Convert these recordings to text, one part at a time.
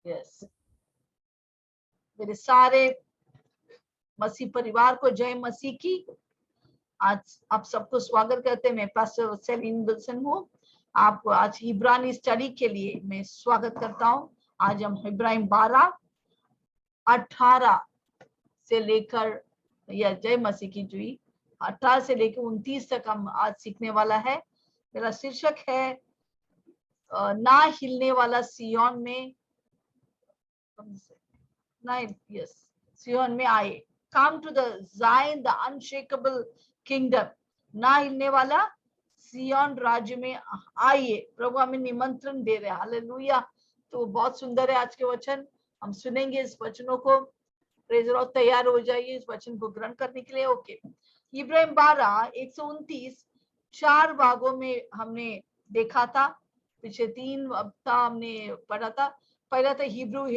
Yes, मेरे सारे मसीह परिवार को जय मसीह की। आज आप सबको स्वागत करते हैं। मैं पास्टर सेलिन विल्सन हूँ। आपको आज इब्रानी स्टडी के लिए मैं स्वागत करता हूँ। आज हम इब्राहिम 12:18 से लेकर, या जय मसीह की जुई, 18 से लेकर 29 तक हम आज सीखने वाला है। मेरा शीर्षक है ना हिलने वाला सिय्योन में, सिय्योन में आए। Come to the Zion the unshakable kingdom. ना हिलने वाला सिय्योन राज्य में आइए। प्रभु हमें निमंत्रण दे रहे हैं। हालेलुया। तो बहुत सुंदर है आज के वचन, हम सुनेंगे इस वचनों को। Praise the Lord. तैयार हो जाइए इस वचन को ग्रहण करने के लिए। ओके, इब्राहिम 12:129 4 भागों में हमने देखा था। पिछले 3 हफ्ता हमने पढ़ा था। पहला था हिब्रू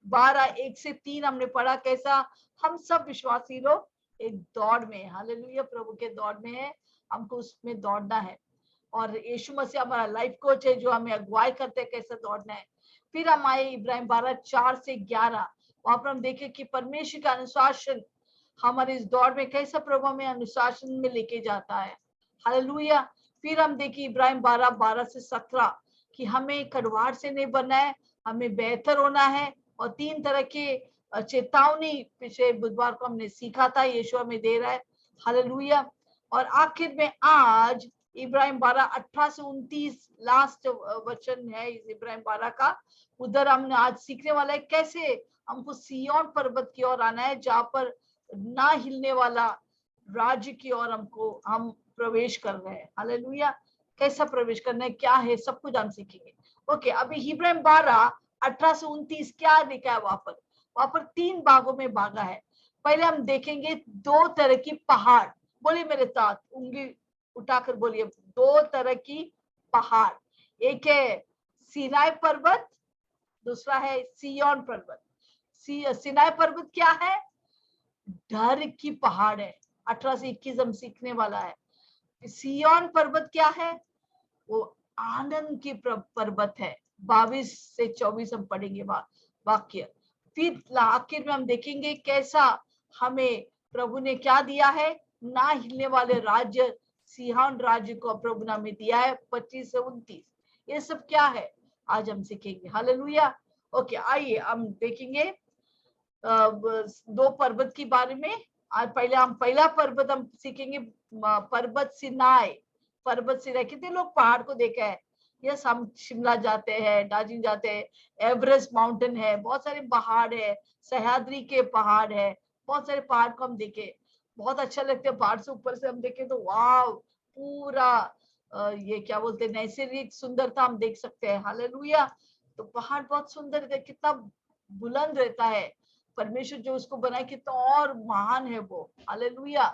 12:1 से 3 हमने पढ़ा। कैसा हम सब विश्वासी लोग एक दौड़ में, हालेलुया, प्रभु के दौड़ में है, हमको उसमें दौड़ना है। और यीशु मसीह हमारा लाइफ कोच है जो हमें अगुवाई करते हैं कैसे दौड़ना है। फिर हम आए इब्राहिम 12:4 से 11। वहां पर हम देखे कि परमेश्वर का अनुशासन हमारे इस दौड़ में कैसा प्रभु हमें अनुशासन में लेके जाता है। हालेलुया। फिर हम देखे इब्राहिम 12:12 से 17 कि हमें कड़वाहट से नहीं बनना है, हमें बेहतर होना है। और 3 तरह के चेतावनी पिछले बुधवार को हमने सीखा था, यीशु हमें दे रहा है। हालेलुया। और आखिर में आज इब्राहिम 12:18 से 29 लास्ट वचन है इस इब्राहिम 12 का। उधर हमने आज सीखने वाला है कैसे हमको सिय्योन पर्वत की ओर आना है, जहां पर ना हिलने वाला राज्य की ओर हम प्रवेश कर रहे हैं। हालेलुया। कैसा प्रवेश करना है, क्या है, सब कुछ हम सीखेंगे। ओके, अभी इब्राहिम 12:18 से 29 क्या लिखा है वहां पर 3 भागों में भागा है। पहले हम देखेंगे 2 तरह की पहाड़। बोलिए मेरे साथ, उंगली उठाकर बोलिए, 2 तरह की पहाड़। एक है सीनाई पर्वत, दूसरा है सिय्योन पर्वत। सीनाई पर्वत क्या है? डर की पहाड़ है। 18 से 21 हम सीखने वाला है। सिय्योन पर्वत क्या है? वो आनंद की पर्वत है। 22 से 24 हम पढ़ेंगे वाक्य। फिर आखिर में हम देखेंगे कैसा हमें प्रभु ने क्या दिया है, ना हिलने वाले राज्य, सिय्योन राज्य को प्रभु ने हमें दिया है। 25 से 29 ये सब क्या है आज हम सीखेंगे। हालेलुया। ओके, आइए हम देखेंगे 2 पर्वत के बारे में। आज पहला पर्वत हम सीखेंगे, पर्वत सिनाई। पर्वत सिनाई, कितने लोग पहाड़ को देखा है? यस, हम शिमला जाते हैं, दार्जिलिंग जाते हैं, एवरेस्ट माउंटेन है, बहुत सारे पहाड़ है, सह्याद्री के पहाड़ है, बहुत सारे पहाड़ को हम देखे, बहुत अच्छा लगता है। पहाड़ से ऊपर से हम देखे तो वाव, पूरा ये क्या बोलते हैं, नैसर्गिक सुंदरता हम देख सकते हैं। हालेलुया। तो पहाड़ बहुत सुंदर है, कितना बुलंद रहता है। परमेश्वर जो उसको बनाए कितना और महान है वो। Hallelujah,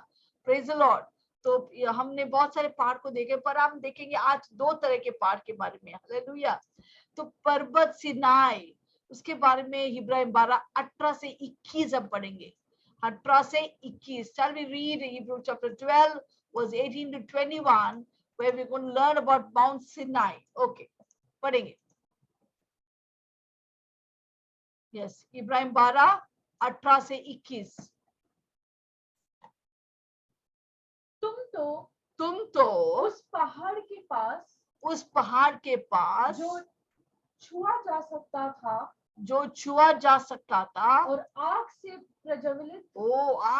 praise the Lord. तो हमने बहुत सारे पहाड़ को देखे, पर हम देखेंगे आज 2 तरह के पहाड़ के बारे में। हालेलुया। तो पर्वत सिनाई, उसके बारे में इब्राहिम 12:18 से 21 हम पढ़ेंगे। 18 से 21। Shall we read Hebrew chapter 12 verse 18 to 21 where we're going to learn about Mount Sinai. Okay, पढ़ेंगे। यस, इब्राहिम 12:18 से 21। तुम तो उस पहाड़ के पास जो छुआ जा सकता था और आग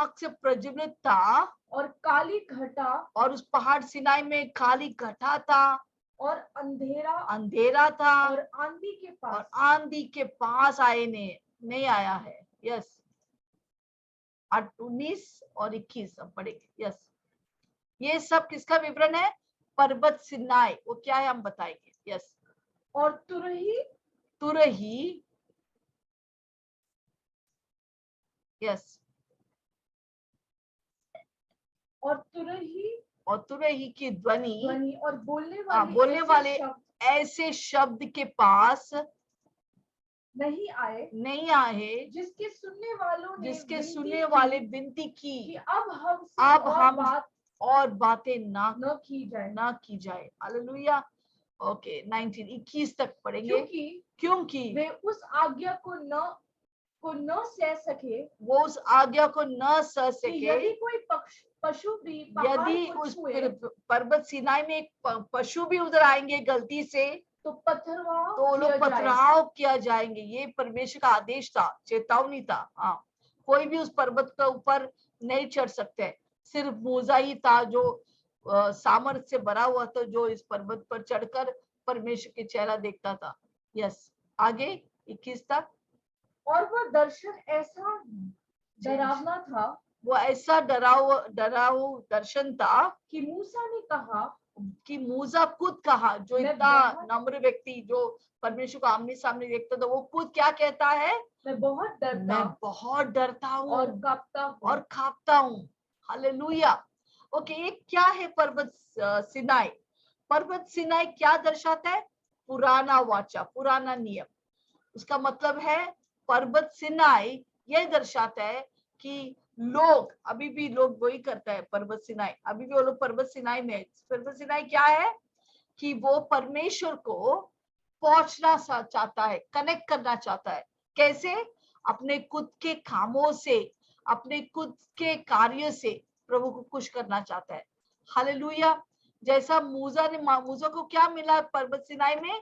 से प्रज्वलित था, और काली घटा, और उस पहाड़ सिनाई में काली घटा था और अंधेरा था, और आंधी के पास आए नहीं आया है। यस, 19 और 21 हम पढ़ेंगे। यस, ये सब किसका विवरण है? पर्वत सिनाई। वो क्या है हम बताएंगे। यस, और तुरही यस, और तुरही की ध्वनि और बोलने वाले ऐसे शब्द के पास नहीं आए जिसके सुनने वाले विनती की कि अब हम और बातें ना की जाए। हालेलुया। ओके 19 21 तक पढ़ेंगे। क्योंकि वे उस आज्ञा को न सह सके, वो उस आज्ञा को न सह कि सके। यदि कोई पशु भी पहाड़ यदि को उस छुए, पर्वत सिनाई में एक पशु भी उधर आएंगे गलती से, तो पथरवाह तो वो लोग किया जाए। पथराव किया जाएंगे। ये परमेश्वर का आदेश था, चेतावनी था। हाँ, कोई भी उस पर्वत के ऊपर नहीं चढ़ सकते। सिर्फ मूसा ही था जो सामर्थ से भरा हुआ था, जो इस पर्वत पर चढ़कर परमेश्वर के चेहरा देखता था। यस, आगे 21 तक। और वह दर्शन ऐसा डरावना था वो ऐसा डराव दर्शन था कि मूसा ने कहा, कि मूसा खुद कहा, जो मैं इतना बहुत- नम्र व्यक्ति जो परमेश्वर को आमने सामने देखता था, वो खुद क्या कहता है? मैं बहुत डरता हूँ और कांपता हूँ। और कांपता हूँ। हालेलुया। ओके, ये क्या है पर्वत सिनाई? पर्वत सिनाई क्या दर्शाता है? पुराना वाचा, पुराना नियम। उसका मतलब है पर्वत सिनाई यह दर्शाता है कि लोग, अभी भी लोग वही करता है पर्वत सिनाई, अभी भी वो लोग पर्वत सिनाई में। पर्वत सिनाई क्या है? कि वो परमेश्वर को पहुंचना चाहता है, कनेक्ट करना चाहता है। कैसे? अपने खुद के कामों से, अपने खुद के कार्य से प्रभु को खुश करना चाहता है। हालेलुया। जैसा मूसा को क्या मिला पर्वत सिनाई में?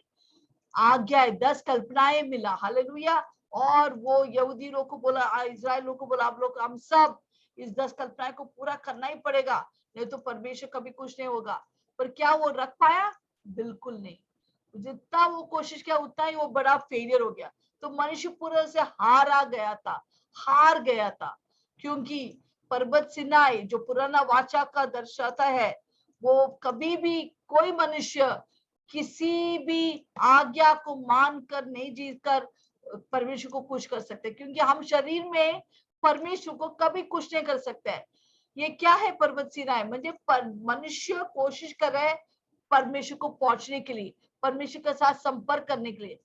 आज्ञा, 10 कल्पनाएं मिला। हालेलुया। और वो यहूदी लोग को बोला, इजराइल लोग को बोला, आप लोग, हम सब इस 10 कल्पनाएं को पूरा करना ही पड़ेगा, नहीं तो परमेश्वर कभी कुछ नहीं होगा। पर क्या वो रख पाया? बिल्कुल नहीं। जितना वो कोशिश किया उतना ही वो बड़ा फेलियर हो गया। तो मनुष्य पूरा से हार गया था, क्योंकि पर्वत सिनाई जो पुराना वाचा का दर्शाता है, वो कभी भी कोई मनुष्य किसी भी आज्ञा को मानकर नहीं जीकर परमेश्वर को खुश कर सकते, क्योंकि हम शरीर में परमेश्वर को कभी खुश नहीं कर सकते हैं। ये क्या है पर्वत सिनाई? म्हणजे मनुष्य कोशिश कर रहे हैं परमेश्वर को पहुंचने के लिए, परमेश्वर के साथ संपर्क करने के लिए।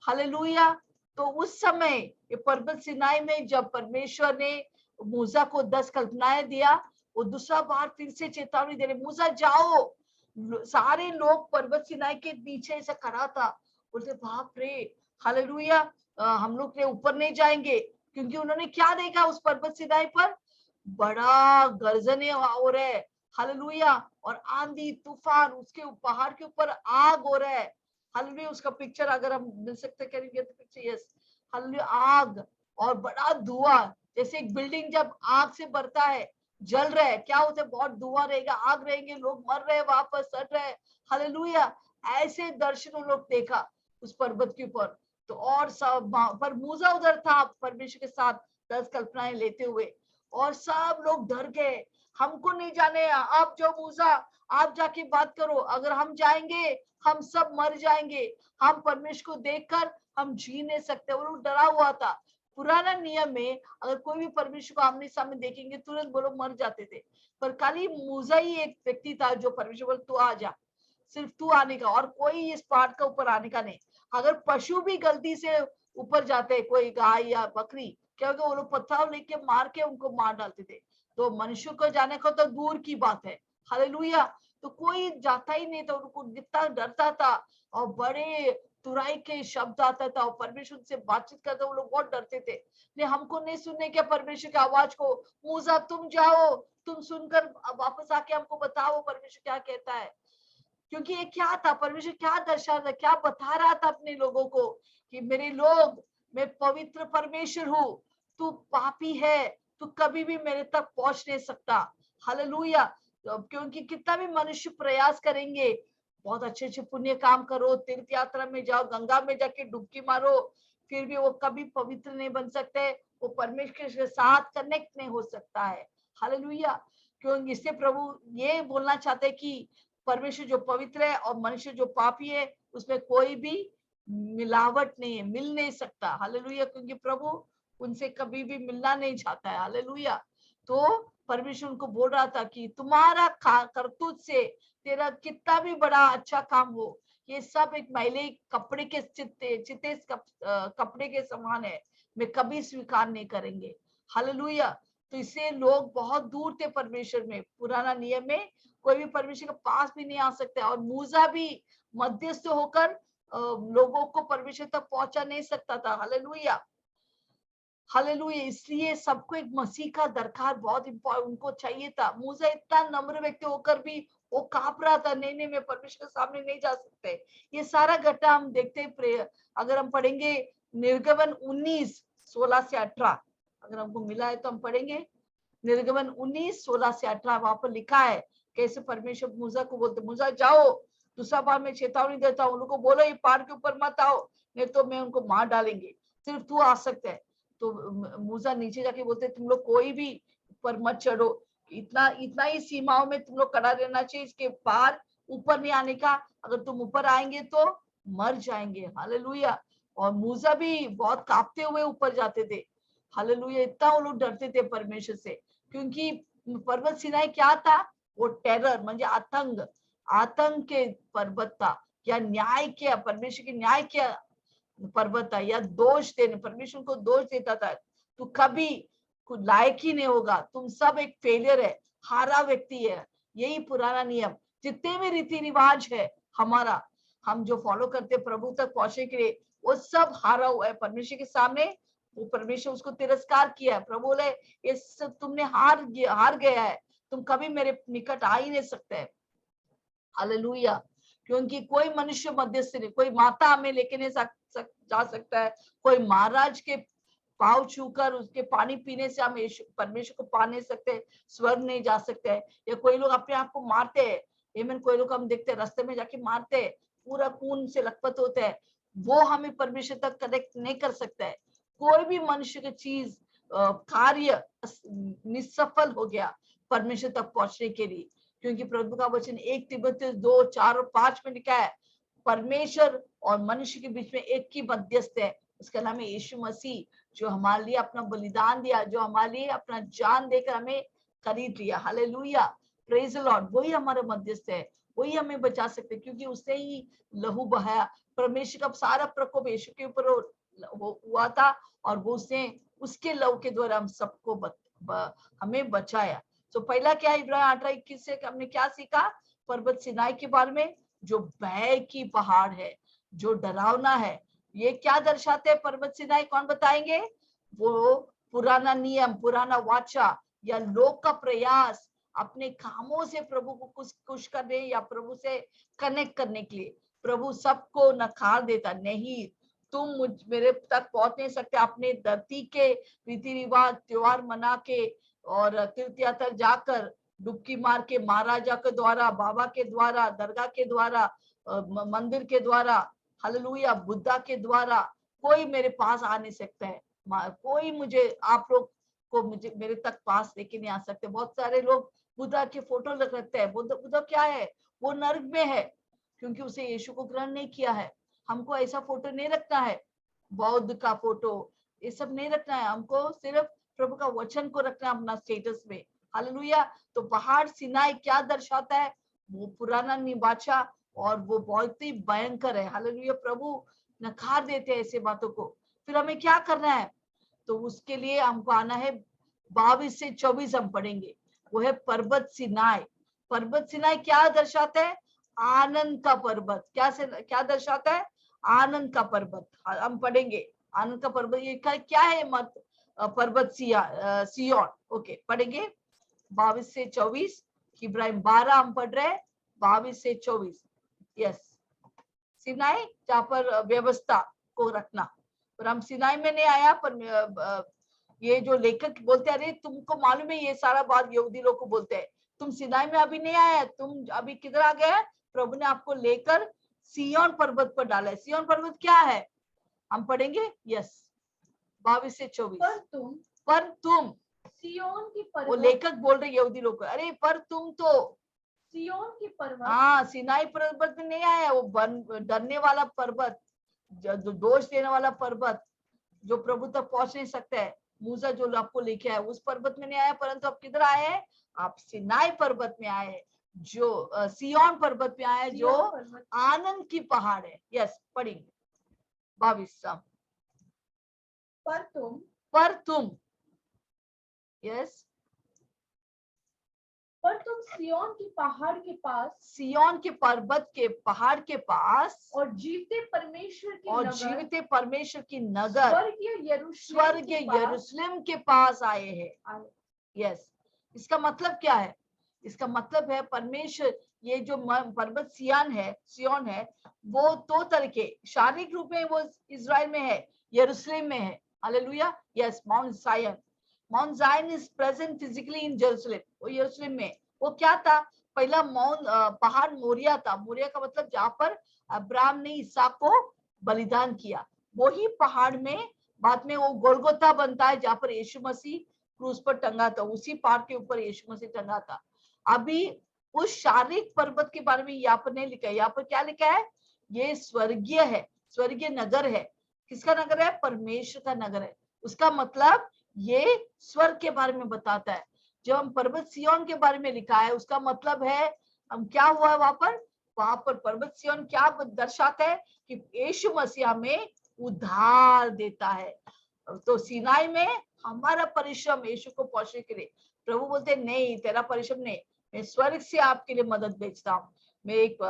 हालेलुया। तो उस समय ये पर्वत सिनाई में जब परमेश्वर ने मूसा को 10 कल्पनाएं दिया, वो दूसरा बार फिर से चेतावनी दे रहे, मूसा जाओ। सारे लोग पर्वत सिनाई के नीचे ऐसा खड़ा था, बोलते बाप रे, हालेलुया, हम लोग के ऊपर नहीं जाएंगे, क्योंकि उन्होंने क्या देखा उस पर्वत सिनाई पर? बड़ा गर्जने हो रहे, हालेलुया, और आंधी तूफान, उसके पहाड़ के ऊपर आग हो रहा है। हालेलुया। उसका पिक्चर अगर हम मिल सकते करेंगे तो पिक्चर, यस, हालेलुया, आग और बड़ा धुआं। जैसे एक बिल्डिंग जब आग से भरता है, जल रहा है, क्या होता है? बहुत धुआं रहेगा, आग रहेंगे, लोग मर रहे, वहां पर सड़ रहे। हालेलुया। ऐसे दर्शन उन लोग देखा उस पर्वत के ऊपर। तो और सब, पर मूसा उधर था परमेश्वर के साथ 10 कल्पनाएं लेते हुए, और सब लोग डर गए। हमको नहीं जाने, आप जो मूसा, आप जाके बात करो, अगर हम जाएंगे हम सब मर जाएंगे, हम परमेश्वर को देखकर हम जी नहीं सकते। वो लोग डरा हुआ था। पुराना नियम में अगर कोई भी परमेश्वर को आमने सामने देखेंगे, तुरंत वो लोग मर जाते थे। पर खाली मूसा ही एक व्यक्ति था जो परमेश्वर बोले तू आ जा, सिर्फ तू आने का, और कोई इस पहाड़ का ऊपर आने का नहीं। अगर पशु भी गलती से ऊपर जाते, कोई गाय या बकरी, क्योंकि वो लोग पत्थर लेके मार के उनको मार डालते थे, तो मनुष्य को जाने को तो दूर की बात है। हालेलुया। तो कोई जाता ही नहीं था, उनको कितना डरता था, और बड़े तुराई के शब्द आता था, और परमेश्वर से बातचीत करते, वो लोग बहुत डरते थे। नहीं, हमको नहीं सुनने क्या परमेश्वर की आवाज को? मूसा तुम जाओ, तुम सुनकर वापस आके हमको बताओ परमेश्वर क्या कहता है। क्योंकि ये क्या था? परमेश्वर क्या दर्शा रहा, क्या बता रहा था अपने लोगों को कि मेरे लोग, मैं पवित्र परमेश्वर हूँ, तू पापी है, तू कभी भी मेरे तक पहुंच नहीं सकता। हालेलुया। क्योंकि कितना भी मनुष्य प्रयास करेंगे, बहुत अच्छे अच्छे पुण्य काम करो, तीर्थ यात्रा में जाओ, गंगा में जाके डुबकी मारो, फिर भी वो कभी पवित्र नहीं बन सकते, वो परमेश्वर के साथ कनेक्ट नहीं हो सकता है। हालेलुया। क्योंकि इससे प्रभु ये बोलना चाहते हैं कि परमेश्वर जो पवित्र है और मनुष्य जो पापी है, उसमें कोई भी मिलावट नहीं है, मिल नहीं सकता। हालेलुया। क्योंकि प्रभु उनसे कभी भी मिलना नहीं चाहता है। हालेलुया। तो परमेश्वर उनको बोल रहा था कि तुम्हारा करतूत से तेरा कितना भी बड़ा अच्छा काम हो, ये सब एक मैले कपड़े के चिते कपड़े के समान है, मैं कभी स्वीकार नहीं करेंगे। हालेलुया। तो इससे लोग बहुत दूर थे परमेश्वर में, पुराना नियम में, कोई भी परमेश्वर के पास भी नहीं आ सकता है। और मूसा भी मध्यस्थ होकर लोगों को परमेश्वर तक पहुंचा नहीं सकता था। Hallelujah, hallelujah. इसलिए सबको एक मसीह का दरकार बहुत इम्पोर्टेंट उनको चाहिए था। मूसा इतना नम्र व्यक्ति होकर भी वो कांप रहा था, नहीं मैं परमेश्वर के सामने नहीं जा सकते। ये सारा घटना हम देखते हैं। अगर हम पढ़ेंगे निर्गमन 19:16 से 18, अगर हमको मिला है तो हम पढ़ेंगे। निर्गमन 19:16 से 18 वहां पर लिखा है कैसे परमेश्वर मूसा को बोलते, मूसा जाओ, दूसरा बार मैं चेतावनी देता हूँ, उनको बोलो ये पहाड़ के ऊपर मत आओ, नहीं तो मैं उनको मार डालेंगे, सिर्फ तू आ सकता है। तो मूसा नीचे जाके बोलते तुम लोग कोई भी ऊपर मत चढ़ो, इतना इतना ही सीमाओं में तुम लोग खड़ा रहना चाहिए, इसके बाहर ऊपर नहीं आने का। अगर तुम ऊपर आएंगे तो मर जाएंगे। हालेलुया। और मूसा भी बहुत कांपते हुए ऊपर जाते थे। हालेलुया। इतना वो लोग डरते थे परमेश्वर से, क्योंकि पर्वत सिनाई क्या था, वो टेरर म्हणजे आतंक, आतंक के पर्वत था, या न्याय किया, परमेश्वर की न्याय किया पर्वत था, या दोष देने, परमेश्वर को दोष देता था तू कभी कुछ लायक ही नहीं होगा, तुम सब एक फेलियर है, हारा व्यक्ति है। यही पुराना नियम, जितने भी रीति रिवाज है हमारा, हम जो फॉलो करते प्रभु तक पहुंचने के लिए, वो सब हारा हुआ है परमेश्वर के सामने। वो परमेश्वर उसको तिरस्कार किया है। प्रभु बोले ये सब तुमने हार गया है, तुम कभी मेरे निकट आ ही नहीं सकते। हालेलुया। क्योंकि कोई मनुष्य मध्यस्थ नहीं, कोई माता हमें लेके नहीं जा सकता है, कोई महाराज के पाँव छूकर उसके पानी पीने से हम परमेश्वर को पा नहीं सकते, स्वर्ग नहीं जा सकते। या कोई लोग अपने आप को मारते हैं, इवन कोई लोग हम देखते हैं रास्ते में जाके मारते हैं, पूरा खून से लथपथ होते हैं, वो हमें परमेश्वर तक कनेक्ट नहीं कर सकता है। कोई भी मनुष्य की चीज कार्य निसफल हो गया परमेश्वर तक पहुंचने के लिए, क्योंकि प्रभु का वचन 1 तीमुथियुस 2:4 और 5 में लिखा है परमेश्वर और मनुष्य के बीच में एक ही मध्यस्थ है, उसका नाम है यीशु मसीह, जो हमारे लिए अपना बलिदान दिया, जो हमारे लिए अपना जान देकर हमें खरीद लिया। Hallelujah, praise the Lord. वही हमारा मध्यस्थ है, वही हमें बचा सकते, क्योंकि उसने ही लहू बहाया। परमेश्वर का सारा प्रकोप यीशु के ऊपर हुआ था, और वो उसने उसके लहू के द्वारा हम सबको हमें बचाया। तो पहला क्या है, इब्राहिम 8:21 से हमने क्या सीखा पर्वत सिनाई के बारे में, जो भय की पहाड़ है, जो डरावना है। ये क्या दर्शाते हैं पर्वत सिनाई, कौन बताएंगे? वो पुराना नियम, पुराना वाचा, या लोग का प्रयास अपने कामों से प्रभु को खुश करने या प्रभु से कनेक्ट करने के लिए। प्रभु सबको नकार देता, नहीं तुम मेरे तक पहुंच नहीं सकते अपने धरती के रीति रिवाज त्योहार मना के और तीर्थ यात्रा जाकर डुबकी मार के, महाराजा के द्वारा, बाबा के द्वारा, दरगाह के द्वारा, मंदिर के द्वारा, हालेलुया, बुद्धा के द्वारा कोई मेरे पास आ नहीं सकता है। कोई मुझे, आप लोग को मुझे मेरे तक पास लेके नहीं आ सकते। बहुत सारे लोग बुद्धा के फोटो रखते हैं। बुद्धा क्या है? वो नर्क में है, क्योंकि उसे यीशु को ग्रहण नहीं किया है। हमको ऐसा फोटो नहीं रखना है, बौद्ध का फोटो ये सब नहीं रखना है, हमको सिर्फ प्रभु का वचन को रखना है अपना स्टेटस में। हालेलुया। तो पहाड़ सिनाई क्या दर्शाता है? वो पुराना निवाचा, और वो बहुत ही भयंकर है। हालेलुया। प्रभु नकार देते हैं ऐसे बातों को। फिर हमें क्या करना है? तो उसके लिए हमको आना है 22 से 24 हम पढ़ेंगे, वो है पर्वत सिनाई। पर्वत सिनाई क्या दर्शाता है? आनंद का पर्वत। क्या दर्शाता है? आनंद का पर्वत। हम पढ़ेंगे आनंद का पर्वत, ये क्या है? मत पर्वत सिय्योन। ओके, पढ़ेंगे 22 से 24। इब्राहिम 12 हम पढ़ रहे हैं, 22 से 24। यस, सिनाई जहाँ पर व्यवस्था को रखना। पर हम सिनाई में नहीं आया, पर ये जो लेखक बोलते हैं, अरे तुमको मालूम है ये सारा बात यहूदी लोग को बोलते हैं, तुम सिनाई में अभी नहीं आया, तुम अभी किधर आ गए? प्रभु ने आपको लेकर सिय्योन पर्वत पर डाला है। सिय्योन पर्वत क्या है? हम पढ़ेंगे। यस, 22 से 24। पर तुम सिय्योन की पर्वत, वो लेखक बोल रहे यहूदी लोग, अरे पर तुम तो सिय्योन की पर्वत, हाँ सिनाई पर्वत में नहीं आया, वो डरने वाला पर्वत, जो दोष देने वाला पर्वत, जो प्रभु तक पहुंच नहीं सकता है। मूसा जो आपको लेके आया उस पर्वत में नहीं आया, परंतु आप किधर आए हैं? आप सिनाई पर्वत में आए, जो सिय्योन पर्वत में आए, जो आनंद की पहाड़ है। यस, पढ़ेंगे 22। पर तुम यस पर तुम सिय्योन की पहाड़ के पास सिय्योन के पर्वत के पहाड़ के पास और जीवते परमेश्वर की और नगर जीवित परमेश्वर की नगर स्वर्गीय यरूशलेम के पास आए हैं। आए। यस, इसका मतलब क्या है? इसका मतलब है परमेश्वर, ये जो पर्वत सिय्योन है, वो दो तरह के, शारीरिक रूप में वो इजराइल में है, यरूशलेम में है। हालेलुया। यस, माउंट जायन is present physically in Jerusalem. वो यरूशलेम में, वो क्या था? पहला पहाड़ मोरिया था। मोरिया का मतलब जहां पर अब्राहम ने इसहाक को बलिदान किया, वही पहाड़ में बाद में वो गोलगोथा बनता है, जहां पर यीशु मसीह क्रूस पर टंगा था। उसी पहाड़ के ऊपर यीशु मसीह टंगा था। अभी उस शारीरिक पर्वत के बारे में यहाँ पर नहीं लिखा है। यहाँ पर क्या लिखा है? ये स्वर्गीय है, स्वर्गीय नगर है। किसका नगर है? परमेश्वर का नगर है। उसका मतलब ये स्वर्ग के बारे में बताता है। जब हम पर्वत सिय्योन के बारे में लिखा है, उसका मतलब है हम क्या हुआ है वहां पर पर्वत सिय्योन क्या दर्शाता है? कि यीशु मसीह हमें उद्धार देता है। तो सिनाई में हमारा परिश्रम यीशु को पहुंचने के लिए, प्रभु बोलते नहीं, तेरा परिश्रम नहीं, मैं स्वर्ग से आपके लिए मदद भेजता हूँ। मैं एक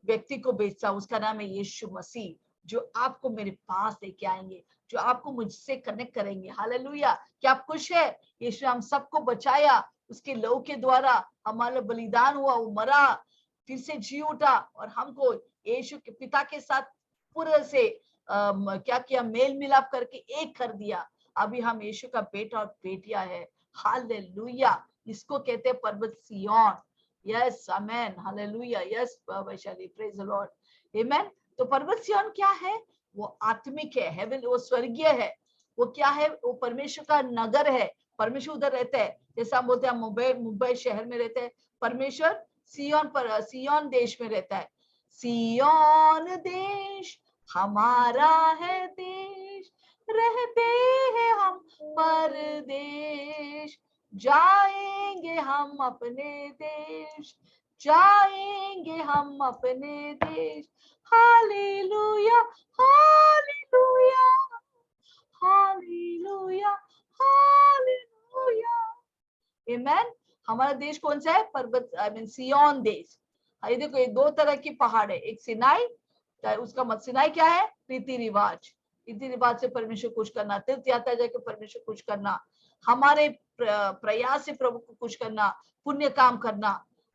व्यक्ति को भेजता हूँ, उसका नाम है यीशु मसीह, जो आपको मेरे पास लेके आएंगे, जो आपको मुझसे कनेक्ट करेंगे। हालेलुया। क्या आप खुश है? यीशु हम सबको बचाया, उसके लहू के द्वारा हमारा बलिदान हुआ, वो मरा, फिर से जी उठा, और हमको यीशु के पिता के साथ पूरे से क्या किया? मेल मिलाप करके एक कर दिया। अभी हम यीशु का बेटा और बेटियां है। हालेलुया। इसको कहते हैं पर्वत Zion. Yes, amen, hallelujah. Yes Vaishali, praise the Lord, amen. तो पर्वत सिय्योन क्या है? वो आत्मिक है, हेवन, वो स्वर्गीय है। वो क्या है? वो परमेश्वर का नगर है। परमेश्वर उधर रहता है। जैसा हम बोलते हैं मुंबई शहर में रहते हैं, परमेश्वर सिय्योन देश में रहता है। सिय्योन देश हमारा है देश, रहते हैं हम परदेश, जाएंगे हम अपने देश, जाएंगे हम अपने देश। हालेलुया, हालेलुया, हालेलुया, हालेलुया, आमेन। हमारा देश कौन सा है? पर्वत, आई मीन सिय्योन देश। ये देखो, ये दो तरह की पहाड़ है, एक सिनाई, उसका मत सिनाई क्या है? रीति रिवाज से परमेश्वर खुश करना, तीर्थ यात्रा जाके परमेश्वर खुश करना, हमारे प्रयास से प्रभु को खुश करना, पुण्य काम करना।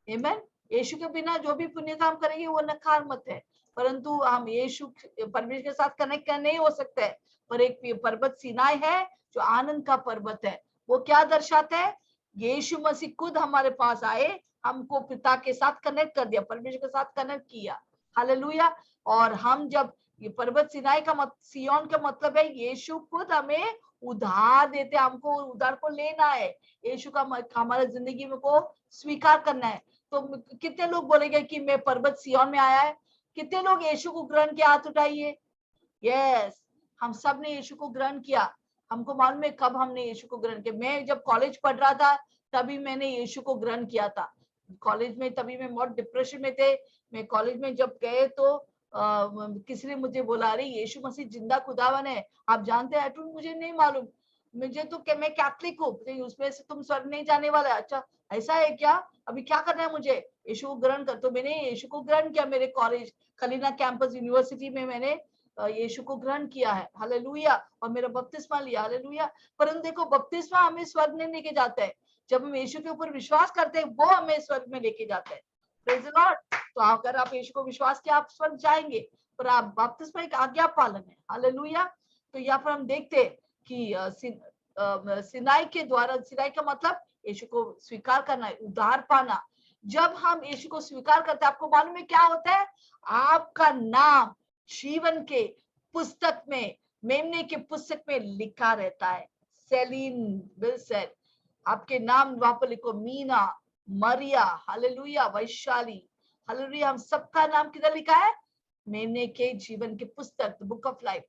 आमेन। यीशु के बिना जो भी पुण्य काम करेंगे वो नकार मत है, परंतु हम यीशु परमेश्वर के साथ कनेक्ट नहीं हो सकते है। पर एक पर्वत सिनाई है जो आनंद का पर्वत है। वो क्या दर्शाता है? यीशु मसीह खुद हमारे पास आए, हमको पिता के साथ कनेक्ट कर दिया, परमेश्वर के साथ कनेक्ट किया। हालेलुया। और हम जब ये पर्वत सिनाई का सिय्योन का मतलब है यीशु खुद हमें उधार देते, हमको उधार को लेना है, यीशु का हमारे जिंदगी में को स्वीकार करना है। तो कितने लोग बोलेंगे कि मैं पर्वत सिय्योन में आया है? कितने लोग यीशु को ग्रहण किया? हाथ उठाइए। यस, हम सब ने यीशु को ग्रहण किया। हमको मालूम है कब हमने यीशु को ग्रहण किया। मैं जब कॉलेज पढ़ रहा था तभी मैंने यीशु को ग्रहण किया था। कॉलेज में तभी मैं बहुत डिप्रेशन में थे। मैं कॉलेज में जब गए तो किसी ने मुझे बोला, अरे यीशु मसीह जिंदा खुदावन है, आप जानते हैं? मुझे नहीं मालूम, मुझे तो मैं कैथलिक हूँ, उसमें से तुम स्वर्ग नहीं जाने वाला। अच्छा, ऐसा है क्या? अभी क्या करना है मुझे? यीशु को ग्रहण कर। तो मैंने यीशु को ग्रहण किया। मेरे कॉलेज खलीना कैंपस यूनिवर्सिटी में मैंने यीशु को ग्रहण किया है। हालेलुया। और मेरा बपतिस्मा लिया। हालेलुया। परंतु देखो, बपतिस्मा हमें स्वर्ग में लेके जाता है। जब हम यीशु के ऊपर विश्वास करते हैं, वो हमें स्वर्ग में लेके जाता है। Praise the Lord. तो अगर आप यीशु को विश्वास किया, आप स्वर्ग जाएंगे, पर आप बपतिस्मा एक आज्ञा पालन है। हालेलुया। तो यहाँ पर हम देखते हैं कि सिनाई के द्वारा, सिनाई का मतलब यीशु को स्वीकार करना है, उद्धार पाना। जब हम यीशु को स्वीकार करते हैं, आपको मालूम है क्या होता है? आपका नाम जीवन के पुस्तक में, मेमने के पुस्तक में लिखा रहता है। सेलिन विल्सन, आपके नाम वहां पर लिखो। मीना, मरिया, हालेलुया, वैशाली, हालेलुया, हम सबका नाम किधर लिखा है? मेमने के जीवन के पुस्तक, द बुक ऑफ लाइफ।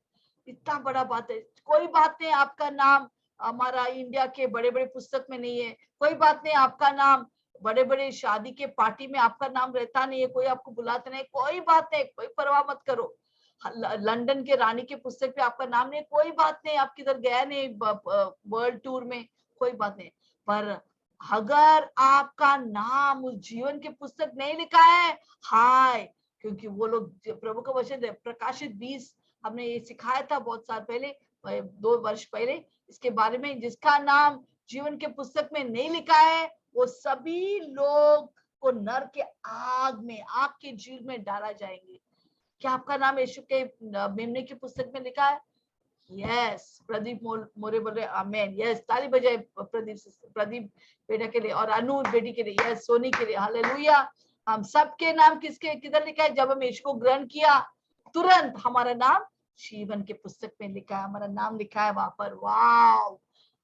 इतना बड़ा बात है। कोई बात नहीं आपका नाम हमारा इंडिया के बड़े बड़े पुस्तक में नहीं है, कोई बात नहीं आपका नाम बड़े बड़े शादी के पार्टी में आपका नाम रहता नहीं है, कोई आपको बुलाता नहीं, कोई बात नहीं, कोई परवाह मत करो। लंदन के रानी के पुस्तक पे आपका नाम नहीं, कोई बात नहीं, आप किधर गया नहीं वर्ल्ड टूर में, कोई बात नहीं। पर अगर आपका नाम उस जीवन के पुस्तक नहीं लिखा है, हाय, क्योंकि वो लोग प्रभु का वचन है प्रकाशित 20, हमने ये सिखाया था बहुत साल पहले, 2 वर्ष पहले इसके बारे में, जिसका नाम जीवन के पुस्तक में नहीं लिखा है वो सभी लोग को नर के आग के झील में डाला जाएंगे। क्या आपका नाम यीशु के मेमने की पुस्तक में लिखा है? यस, प्रदीप मोरे बोल रहे आमेन। यस, ताली बजाए प्रदीप बेटा के लिए और अनु बेटी के लिए, यस, सोनी के लिए, हालेलुया। हम सबके नाम किसके किधर लिखा है? जब हम यीशु को ग्रहण किया तुरंत हमारा नाम जीवन के पुस्तक में लिखा है, हमारा नाम लिखा है वहां पर। वाओ,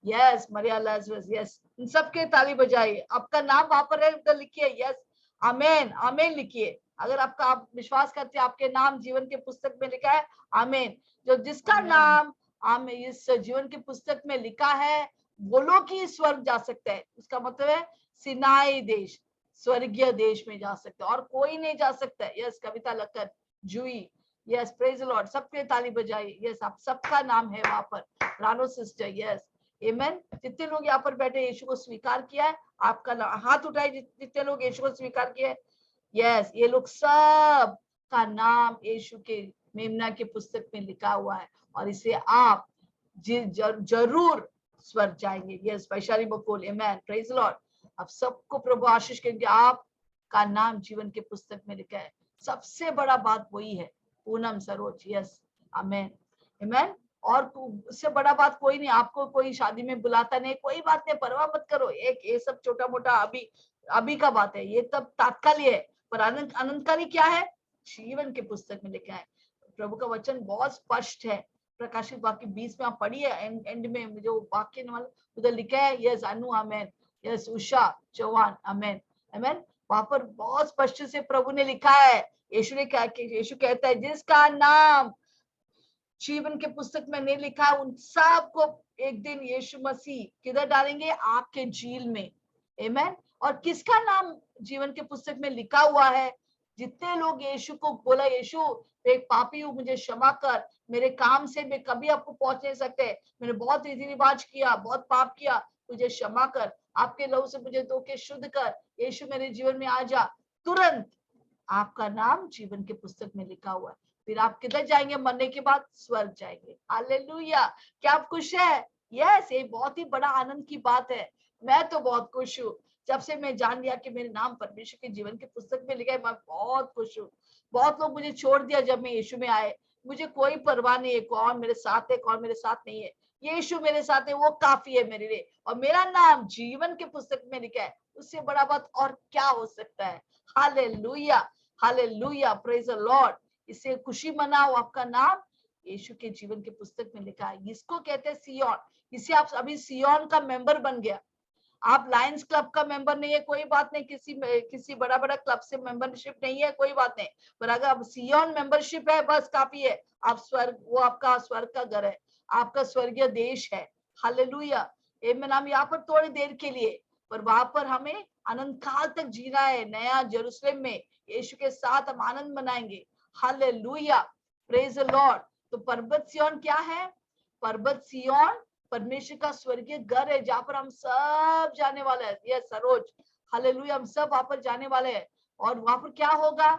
यस, मरिया लाजरस, यस, इन सबके ताली बजाइए। आपका नाम वहां पर है, उधर लिखिए, यस, आमेन आमेन लिखिए। अगर आपका आप विश्वास करते हैं आपके नाम जीवन के पुस्तक में लिखा है, आमेन। जो जिसका नाम हम इस जीवन की पुस्तक में लिखा है वो लोग ही स्वर्ग जा सकते हैं। उसका मतलब है सिनाई देश, स्वर्गीय देश में जा सकते हैं, और कोई नहीं जा सकता है। Yes, Kavita Lakhan, Jui, yes, praise the Lord, सबके ताली बजाइए। यस, आप सबका नाम है वहां पर, रानो सिस्टर, यस, आमेन। जितने लोग यहाँ पर बैठे यीशु को स्वीकार किया है, आपका हाथ उठाए जितने लोग यीशु को स्वीकार किया है। यस, ये लोग सब का नाम यीशु के मेमना के पुस्तक में लिखा हुआ है, और इसे आप जरूर स्वर्ग जाएंगे। Yes, Vaishali Bakol, amen, praise the Lord. अब सबको प्रभु आशीष करेंगे, आपका नाम जीवन के पुस्तक में लिखा है। सबसे बड़ा बात वही है, पूनम सरोज, यस, आमेन आमेन। और उससे बड़ा बात कोई नहीं। आपको कोई शादी में बुलाता नहीं, कोई बात नहीं, परवाह मत करो। एक ये सब छोटा मोटा अभी का बात है, ये तब तात्कालिक है, पर अनंतकाली क्या है? जीवन के पुस्तक में लिखा है। प्रभु का वचन बहुत स्पष्ट है, प्रकाशित वाक्य 20 में आप पढ़िए, एंड में जो वाक्य उधर लिखा है, यस, अनु, आमेन, यस, उषा चौहान, आमेन आमेन। वहां पर बहुत स्पष्ट से प्रभु ने लिखा है। यीशु ने क्या, यीशु कहता है जिसका नाम जीवन के पुस्तक में नहीं लिखा है उन सबको एक दिन यीशु मसीह किधर डालेंगे? आग के झील में, आमेन। और किसका नाम जीवन के पुस्तक में लिखा हुआ है? जितने लोग यीशु को बोला, यीशु मैं एक पापी हूँ, मुझे क्षमा कर, मेरे काम से मैं कभी आपको पहुंच नहीं सकते, मैंने बहुत रीति रिवाज किया, बहुत पाप किया, मुझे क्षमा कर, आपके लहू से मुझे धो के शुद्ध कर, यीशु मेरे जीवन में आ जा। तुरंत आपका नाम जीवन के पुस्तक में लिखा हुआ है। फिर आप किधर जाएंगे? मरने के बाद स्वर्ग जाएंगे। हालेलुया। क्या आप खुश है? यस, ये बहुत ही बड़ा आनंद की बात है। मैं तो बहुत खुश हूँ, जब से मैं जान लिया कि मेरे नाम परमेश्वर के जीवन के पुस्तक में लिखा है, मैं बहुत खुश हूँ। बहुत लोग मुझे छोड़ दिया जब मैं यीशु में आए, मुझे कोई परवाह नहीं है कौन मेरे साथ है कौन मेरे साथ नहीं है, यीशु मेरे साथ है, वो काफी है मेरे लिए, और मेरा नाम जीवन के पुस्तक में लिखा है। उससे बड़ा बात और क्या हो सकता है? Hallelujah, hallelujah, praise the Lord. इससे खुशी मनाओ, आपका नाम यीशु के जीवन के पुस्तक में लिखा है। इसको कहते हैं सियोन। इसे आप अभी सियोन का मेंबर बन गया। आप लायंस क्लब का मेंबर नहीं है, कोई बात नहीं, किसी बड़ा बड़ा क्लब से मेंबरशिप नहीं है, कोई बात नहीं, पर अगर आप सियोन मेंबरशिप है बस काफी है। आप स्वर्ग, वो आपका स्वर्ग का घर है, आपका स्वर्गीय देश है। हालेलुया, आमीन। हम यहाँ पर थोड़ी देर के लिए, पर वहां पर हमें अनंत काल तक जीना है, नया यरूशलेम में यीशु के साथ हम आनंद मनाएंगे। Hallelujah, praise the Lord. तो पर्वत सियोन क्या है? पर्वत सियोन परमेश्वर का स्वर्गीय घर है, जहां पर हम सब जाने वाले हैं। ये सरोज, हालेलुया, हम सब वहां पर जाने वाले हैं। और वहां पर क्या होगा?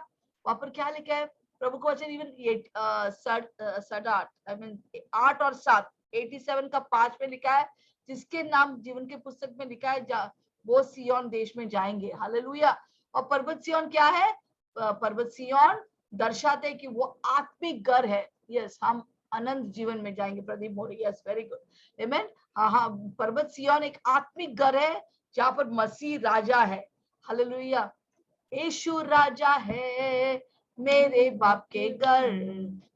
वहां पर क्या लिखा है? प्रभु को वचन इवन 8 और 7, 87 का 5 में लिखा है, जिसके नाम जीवन के पुस्तक में लिखा है वो सियोन देश में जाएंगे। हालेलुया। और पर्वत सियोन क्या है? पर्वत सियोन दर्शाते कि वो आत्मिक घर है। यस, हम अनंत जीवन में जाएंगे। प्रदीप मोरी, यस, वेरी गुड, आमेन। हाँ, पर्वत सियोन एक आत्मिक घर है जहां पर मसीह राजा है। हालेलुया, यीशु राजा है, मेरे बाप के घर,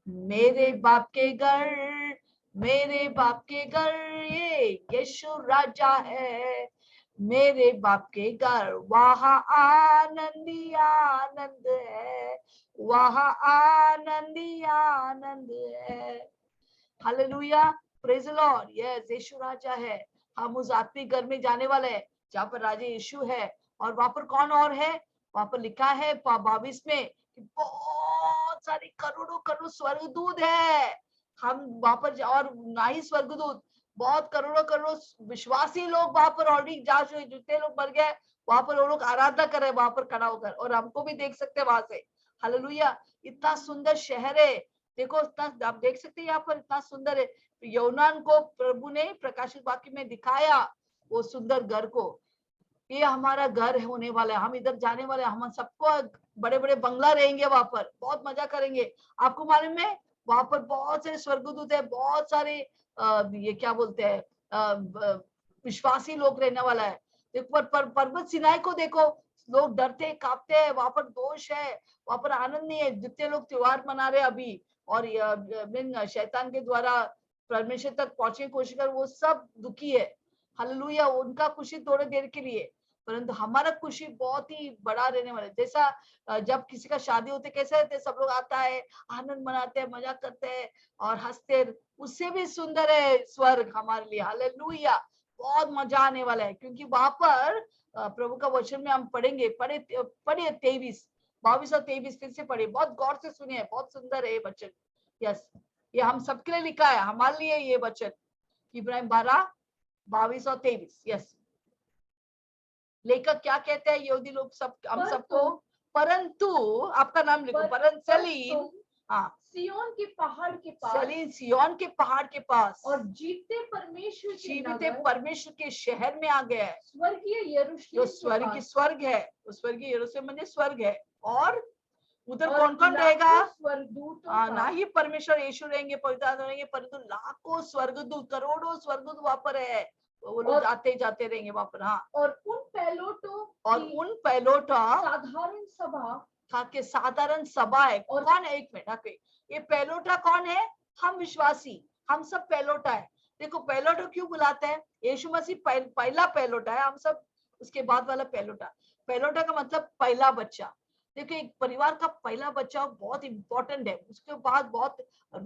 मेरे बाप के घर, मेरे बाप के घर, ये यीशु राजा है, मेरे बाप के घर, वहाँ आनंद ही आनंद है, वहाँ आनंद ही आनंद है। Hallelujah, praise the Lord. Yes, यीशु राजा है। हम उस आत्मिक घर में जाने वाले हैं जहाँ पर राजा यीशु है। और वहां पर कौन और है? वहां पर लिखा है 22 में कि बहुत सारे करोड़ों करोड़ स्वर्गदूत है। हम वहां पर और ना ही स्वर्गदूत, बहुत करोड़ों करोड़ों विश्वासी लोग वहां पर ऑलरेडी जा चुके, जितने लोग मर गए वहां पर वो लोग आराधना कर रहे हैं वहां पर खड़ा होकर, और हमको भी देख सकते हैं वहां से। हालेलुया, इतना सुंदर शहर है, देखो इतना आप देख सकते हैं यहाँ पर इतना सुंदर है। यूनान को प्रभु ने प्रकाशित वाक्य में दिखाया वो सुंदर घर को, ये हमारा घर होने वाला है, हम इधर जाने वाले हैं, हम सबको बड़े बड़े बंगला रहेंगे वहां पर, बहुत मजा करेंगे। आपको मालूम है वहां पर बहुत सारे स्वर्गदूत है, बहुत सारे ये क्या बोलते हैं विश्वासी लोग रहने वाला है। देखो पर्वत सिनाई को देखो, लोग डरते कांपते हैं, वहां पर दोष है, वहां पर आनंद नहीं है। जितने लोग त्योहार मना रहे अभी और शैतान के द्वारा परमेश्वर तक पहुंचने की कोशिश कर, वो सब दुखी है। हालेलुया, उनका खुशी थोड़े देर के लिए, परंतु हमारा खुशी बहुत ही बड़ा रहने वाला है। जैसा जब किसी का शादी होते कैसे रहते हैं, सब लोग आता है, आनंद मनाते हैं, मजा करते हैं और हंसते हैं, उससे भी सुंदर है स्वर्ग हमारे लिए। हालेलुया, बहुत मजा आने वाला है, क्योंकि वहां पर प्रभु का वचन में हम पढ़ेंगे, पढ़े 23, 22 और 23 फिर से पढ़े, बहुत गौर से सुनिए, बहुत सुंदर है ये वचन। यस, ये हम सबके लिए लिखा है, हमारे लिए ये वचन, इब्राहिम 12, 22 और 23। यस, लेखक क्या कहते हैं, यहूदी लोग सब हम सबको, परंतु आपका नाम लिखो, परंतु सलीम, हाँ, सिय्योन के पहाड़ के पास, सलीम सिय्योन के पहाड़ के पास और जीते परमेश्वर के जीविते नगर, परमेश्वर के शहर में आ गया है, स्वर्गीय जो यरूशलेम के स्वर्ग पास, स्वर्ग है, उस स्वर्गीय यरूशलेम म्हणजे स्वर्ग है। और उधर और कौन कौन लाखों रहेगा, स्वर्गदूतों ना का, ही परमेश्वर यीशु रहेंगे, पवित्र आत्मा रहेंगे, परंतु लाखों स्वर्गदूत, करोड़ों स्वर्गदूत वहां पर है, वो लोग और आते जाते रहेंगे वहां पर। हाँ, और उन पैलोटों और की उन पैलोटा साधारण सभा, था के साधारण सभा है। और कौन है, एक मिनट, ये पैलोटा कौन है, हम विश्वासी, हम सब पैलोटा है। देखो पैलोटा क्यों बुलाते हैं, यीशु मसीह पहला पैलोटा है, हम सब उसके बाद वाला पैलोटा। पैलोटा का मतलब पहला बच्चा। देखो एक परिवार का पहला बच्चा बहुत इंपॉर्टेंट है, उसके बाद बहुत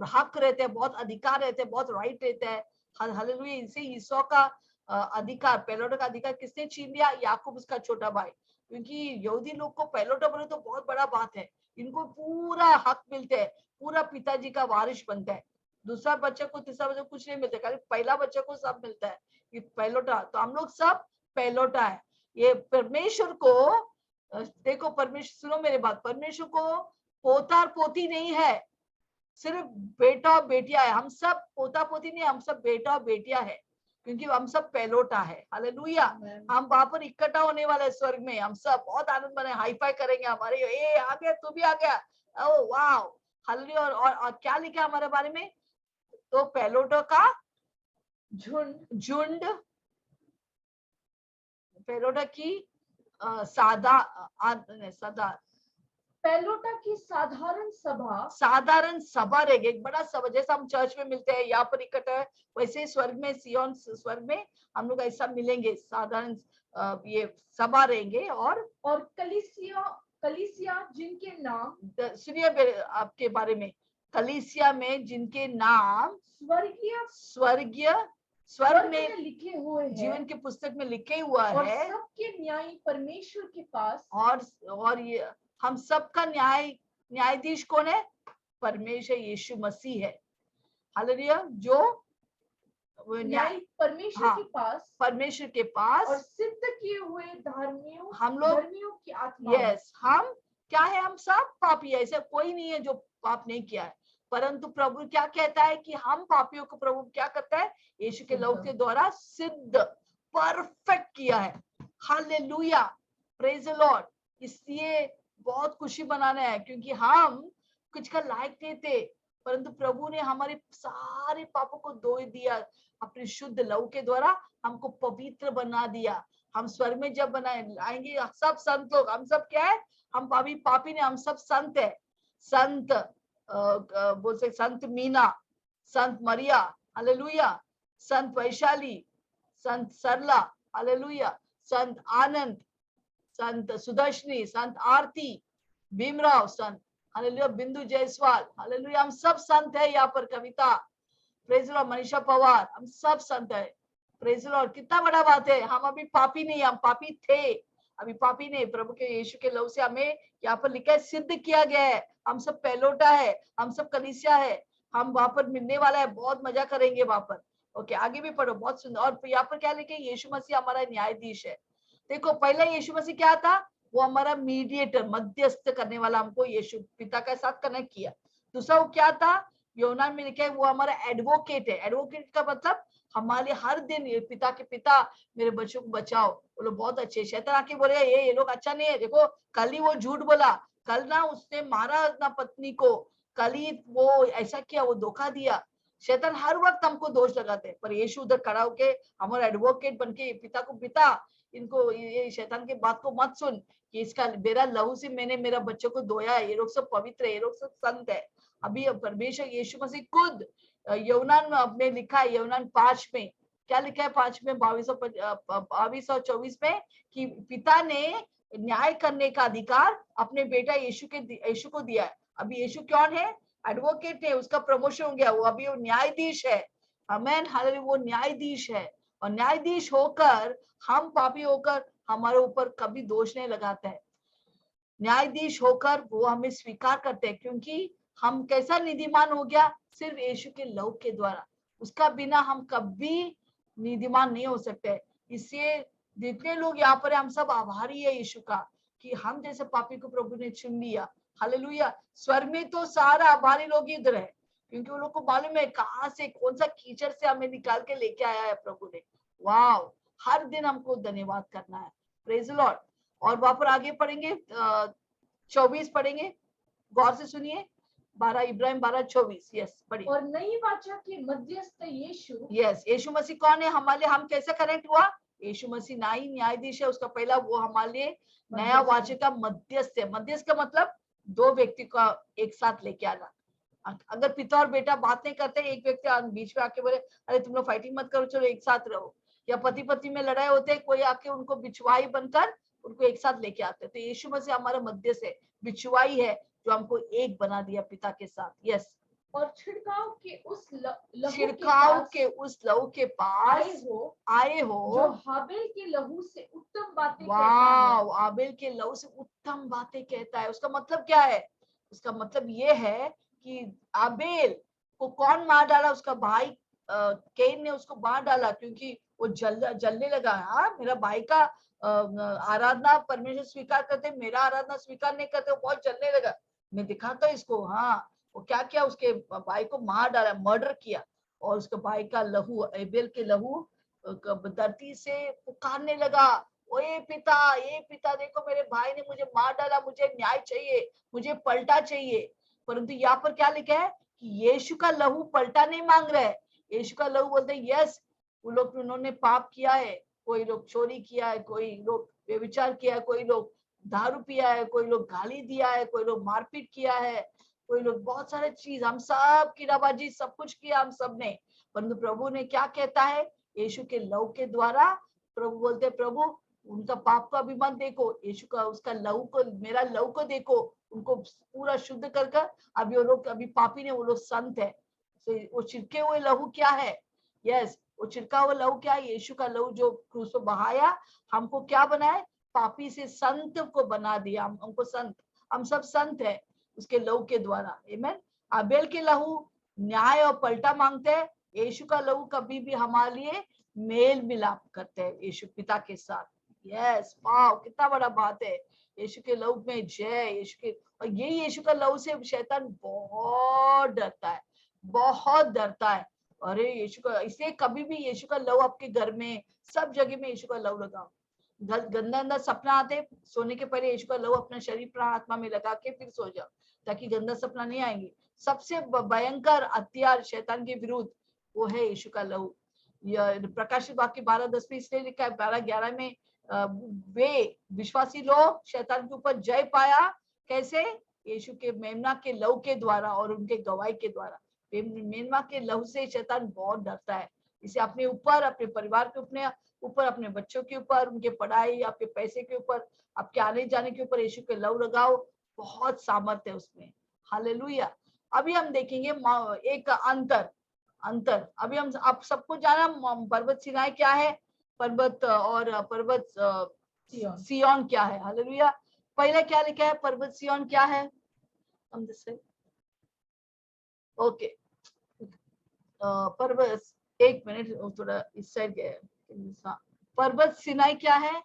हक रहते हैं, बहुत अधिकार रहते हैं, बहुत राइट रहता है। हालेलुया, इसे ईसो का अधिकार, पैलोटा का अधिकार किसने छीन लिया, याकूब उसका छोटा भाई, क्योंकि यहूदी लोग को पैलोटा बोले तो बहुत बड़ा बात है, इनको पूरा हक मिलते हैं, पूरा पिताजी का वारिस बनता है। दूसरा बच्चा को, तीसरा बच्चा कुछ नहीं मिलता, खाली पहला बच्चा को सब मिलता है, ये पैलोटा। तो हम लोग सब पैलोटा है। ये परमेश्वर को देखो, परमेश्वर सुनो मेरे बात, परमेश्वर को पोता और पोती नहीं है, सिर्फ बेटा और बेटिया है। हम सब पोता पोती नहीं, हम सब बेटा और बेटिया है, क्योंकि हम सब पैलोटा है। हालेलुया, हम वहां पर इकट्ठा होने वाले स्वर्ग में, हम सब बहुत आनंद मनाए, हाई फाई करेंगे हमारे, ए आ गया, तू भी आ गया, ओ वाह, हालेलुया। और क्या लिखा है हमारे बारे में, तो पैलोटो का झुंड, पैलोटा की सदा पैलोटा की साधारण सभा रहेगी, एक बड़ा सभा, जैसे हम चर्च में मिलते हैं यहाँ पर इकट्ठा है, वैसे स्वर्ग में, सिय्योन स्वर्ग में हम लोग ऐसा मिलेंगे, साधारण ये सभा रहेंगे। और कलीसिया जिनके नाम, सुनिए आपके बारे में, कलीसिया में जिनके नाम स्वर्ग में लिखे हुए हैं, जीवन की पुस्तक में लिखे हुआ और है, सबके न्यायी परमेश्वर के पास, और ये हम सबका न्यायाधीश कौन है, परमेश्वर यीशु मसीह है। हालेलुया, जो न्याय परमेश्वर हाँ, के पास, परमेश्वर के पास, और सिद्ध किए हुए धर्मियों हम लोग, धर्मियों की आत्मा। यस, हम क्या है, हम सब पापी है, ऐसा कोई नहीं है जो पाप नहीं किया है, परंतु प्रभु क्या कहता है कि हम पापियों को प्रभु क्या करता है, यीशु के लहू के द्वारा सिद्ध, परफेक्ट किया है। Hallelujah, praise the Lord. इसलिए बहुत खुशी बनाना है, क्योंकि हम कुछ का लायक नहीं थे, परंतु प्रभु ने हमारे सारे पापों को धो दिया, अपने शुद्ध लहू के द्वारा हमको पवित्र बना दिया। हम स्वर्ग में जब बनाए आएंगे सब संत लोग, हम सब क्या है, हम पापी ने, हम सब संत है, संत बोल सकते, संत मीना, संत मरिया, हालेलुया, संत वैशाली, संत सरला, हालेलुया, संत आनंद, संत सुदर्शनी, संत आरती, भीमराव संत, हालेलुया, बिंदु जायसवाल, हालेलुया, हम सब संत है यहाँ पर, कविता, प्रेज लॉर्ड, मनीषा पवार, हम सब संत है, प्रेज लॉर्ड। कितना बड़ा बात है, हम अभी पापी नहीं, हम पापी थे, अभी पापी नहीं, प्रभु के यीशु के लहू से हमें यहाँ पर लिखा है, सिद्ध किया गया है, हम सब पैलोटा है, हम सब कलीसिया है, हम वहां पर मिलने वाला है, बहुत मजा करेंगे वहां पर। ओके आगे भी पढ़ो, बहुत सुंदर। और यहाँ पर क्या लिखे, यीशु मसीह हमारा न्यायाधीश है। देखो पहला यीशु मसीह क्या था, वो हमारा मीडिएटर, मध्यस्थ करने वाला, हमको यीशु पिता के साथ कनेक्ट किया। दूसरा वो क्या था, यूनान में लिखा है वो हमारा एडवोकेट है। एडवोकेट का मतलब हमारे हर दिन ये पिता के पिता मेरे बच्चों को बचाओ, वो लोग बहुत अच्छे। शैतान आके बोलेगा ये लोग अच्छा नहीं है, देखो कल ही वो झूठ बोला, कल ना उसने मारा ना पत्नी को, कल ही वो ऐसा किया, वो धोखा दिया। शैतान हर वक्त हमको दोष लगाते हैं, पर यीशु उधर खड़ा होके हमारा एडवोकेट बनके पिता को, पिता इनको ये शैतान की बात को मत सुन कि इसका मेरा लहू से मैंने मेरा बच्चों को धोया है, ये लोग सब पवित्र है, ये लोग सब संत है। अभी परमेश्वर यीशु मसीह खुद यूनान में लिखा है, यूनान 5 में क्या लिखा है, 5 में 22 और 24 में कि पिता ने न्याय करने का अधिकार अपने बेटा यीशु को दिया है। अभी यीशु कौन है, एडवोकेट है, उसका प्रमोशन हो गया, वो अभी वो न्यायाधीश है। आमेन हालेलुया, वो न्यायाधीश है। और न्यायाधीश होकर हम पापी होकर हमारे ऊपर कभी दोष नहीं लगाता है। न्यायाधीश होकर वो हमें स्वीकार करते हैं, क्योंकि हम कैसा नीतिमान हो गया, सिर्फ यीशु के लहू के द्वारा। उसका बिना हम कभी नीतिमान नहीं हो सकते। इससे जितने लोग यहाँ पर हम सब आभारी है यीशु का कि हम जैसे पापी को प्रभु ने चुन लिया। हालेलुया, स्वर्ग में तो सारा आभारी लोग इधर है, क्योंकि उन लोग को मालूम है कहाँ से कौन सा कीचड़ से हमें निकाल के लेके आया है प्रभु ने। वाह, हर दिन हमको धन्यवाद करना है। Praise the Lord. और वहां पर आगे पढ़ेंगे 24 पढ़ेंगे, गौर से सुनिए। 12 इब्राहिम 12:24। यस पढ़िए। और नई वाचा के मध्यस्थ यीशु। यस, यीशु मसीह कौन है हमारे लिए, हम कैसे कनेक्ट हुआ, यीशु मसीह नई न्यायाधीश है, उसका पहला वो हमारे लिए नया वाचा का मध्यस्थ है। मध्यस्थ का मतलब दो व्यक्ति का एक साथ लेके आना। अगर पिता और बेटा बात नहीं करते, एक व्यक्ति बीच में आके बोले अरे तुम लोग फाइटिंग मत करो, चलो एक साथ रहो, या पति पत्नी में लड़ाई होते, कोई आके उनको बिछवाई बनकर उनको एक साथ लेके आते। तो यीशु मसीह हमारा मध्यस्थ है, बिछवाई है, जो हमको एक बना दिया पिता के साथ। यस, और छिड़काव के उस लहू के पास आए हो जो हाबिल के लहू से उत्तम बातें कहता वाह, आबेल के लहू से उत्तम बातें कहता है। उसका मतलब क्या है, उसका मतलब ये है कि आबेल को कौन मार डाला, उसका भाई कैन ने उसको मार डाला, क्योंकि वो जलने लगा। हाँ, मेरा भाई का आराधना परमेश्वर स्वीकार करते, मेरा आराधना स्वीकार नहीं करते, वो बहुत जलने लगा। मैं दिखाता हूँ इसको। हाँ, वो क्या किया, उसके भाई को मार डाला, मर्डर किया, और उसके भाई का लहू, आबेल के लहू धरती से पुकारने लगा, ओए पिता, ये पिता देखो मेरे भाई ने मुझे मार डाला, मुझे न्याय चाहिए, मुझे पलटा चाहिए। परंतु यहाँ पर क्या लिखा है कि यीशु का लहू पलटा नहीं मांग रहा है। यीशु का लहू बोलते हैं यस, वो लोग उन्होंने पाप किया है, कोई लोग चोरी किया है, कोई लोग व्यभिचार किया है, कोई लोग दारू पिया है, कोई लोग गाली दिया है, कोई लोग मारपीट किया है, कोई लोग बहुत सारे चीज, हम सब कीड़ाबाजी सब कुछ किया हम सब ने। परंतु प्रभु ने क्या कहता है, यीशु के लहू के द्वारा प्रभु बोलते, प्रभु उनका पाप का भी मत देखो, यीशु का उसका लहू को, मेरा लहू को देखो, उनको पूरा शुद्ध कर कर। अभी वो लोग अभी पापी ने, वो लोग संत है। तो वो छिड़के हुए लहू क्या है, यस, वो छिड़का हुआ लहू क्या है, यीशु का लहू जो क्रूस पर बहाया, हमको क्या बनाए, पापी से संत को बना दिया। हमको संत, हम सब संत है उसके लहू के द्वारा। आमीन। आबेल के लहू न्याय और पलटा मांगते हैं, यीशु का लहू कभी भी हमारे लिए मेल मिलाप करते हैं यीशु पिता के साथ। यस, वाह, कितना बड़ा बात है। यीशु के लहू में जय, यीशु के, और यही यीशु का लहू से शैतान बहुत डरता है, बहुत डरता है। अरे यीशु का, इसलिए कभी भी यीशु का लहू आपके घर में, सब जगह में यीशु का लहू लगाओ। गंदा गंदा सपना आते, सोने के पहले यीशु का लहू अपना शरीर प्राण आत्मा में लगा के फिर सो जाओ, ताकि गंदा सपना नहीं आएंगे। सबसे भयंकर हथियार शैतान के विरुद्ध वो है यीशु का लहू। प्रकाशित वाक्य 12:10 में इसलिए लिखा है, 12:11 में वे विश्वासी लोग शैतान के ऊपर जय पाया, कैसे, यीशु के मेमना के लहू के द्वारा और उनके गवाही के द्वारा। मेमना के लहू से शैतान बहुत डरता है। इसे अपने ऊपर, अपने परिवार के ऊपर, अपने बच्चों के ऊपर, उनके पढ़ाई, आपके पैसे के ऊपर, आपके आने जाने के ऊपर यीशु के लहू लगाओ, बहुत सामर्थ्य है उसमें। हालेलुया। अभी हम देखेंगे एक अंतर। अभी हम, आप सबको जाना पर्वत सिनाई क्या है, पर्वत और पर्वत सिय्योन क्या है। हालेलुया। पहले क्या लिखा है, पर्वत सिय्योन क्या है, हम ओके, पर्वत एक मिनट, थोड़ा इस साइड गए। हाँ, पर्वत सिनाई क्या है?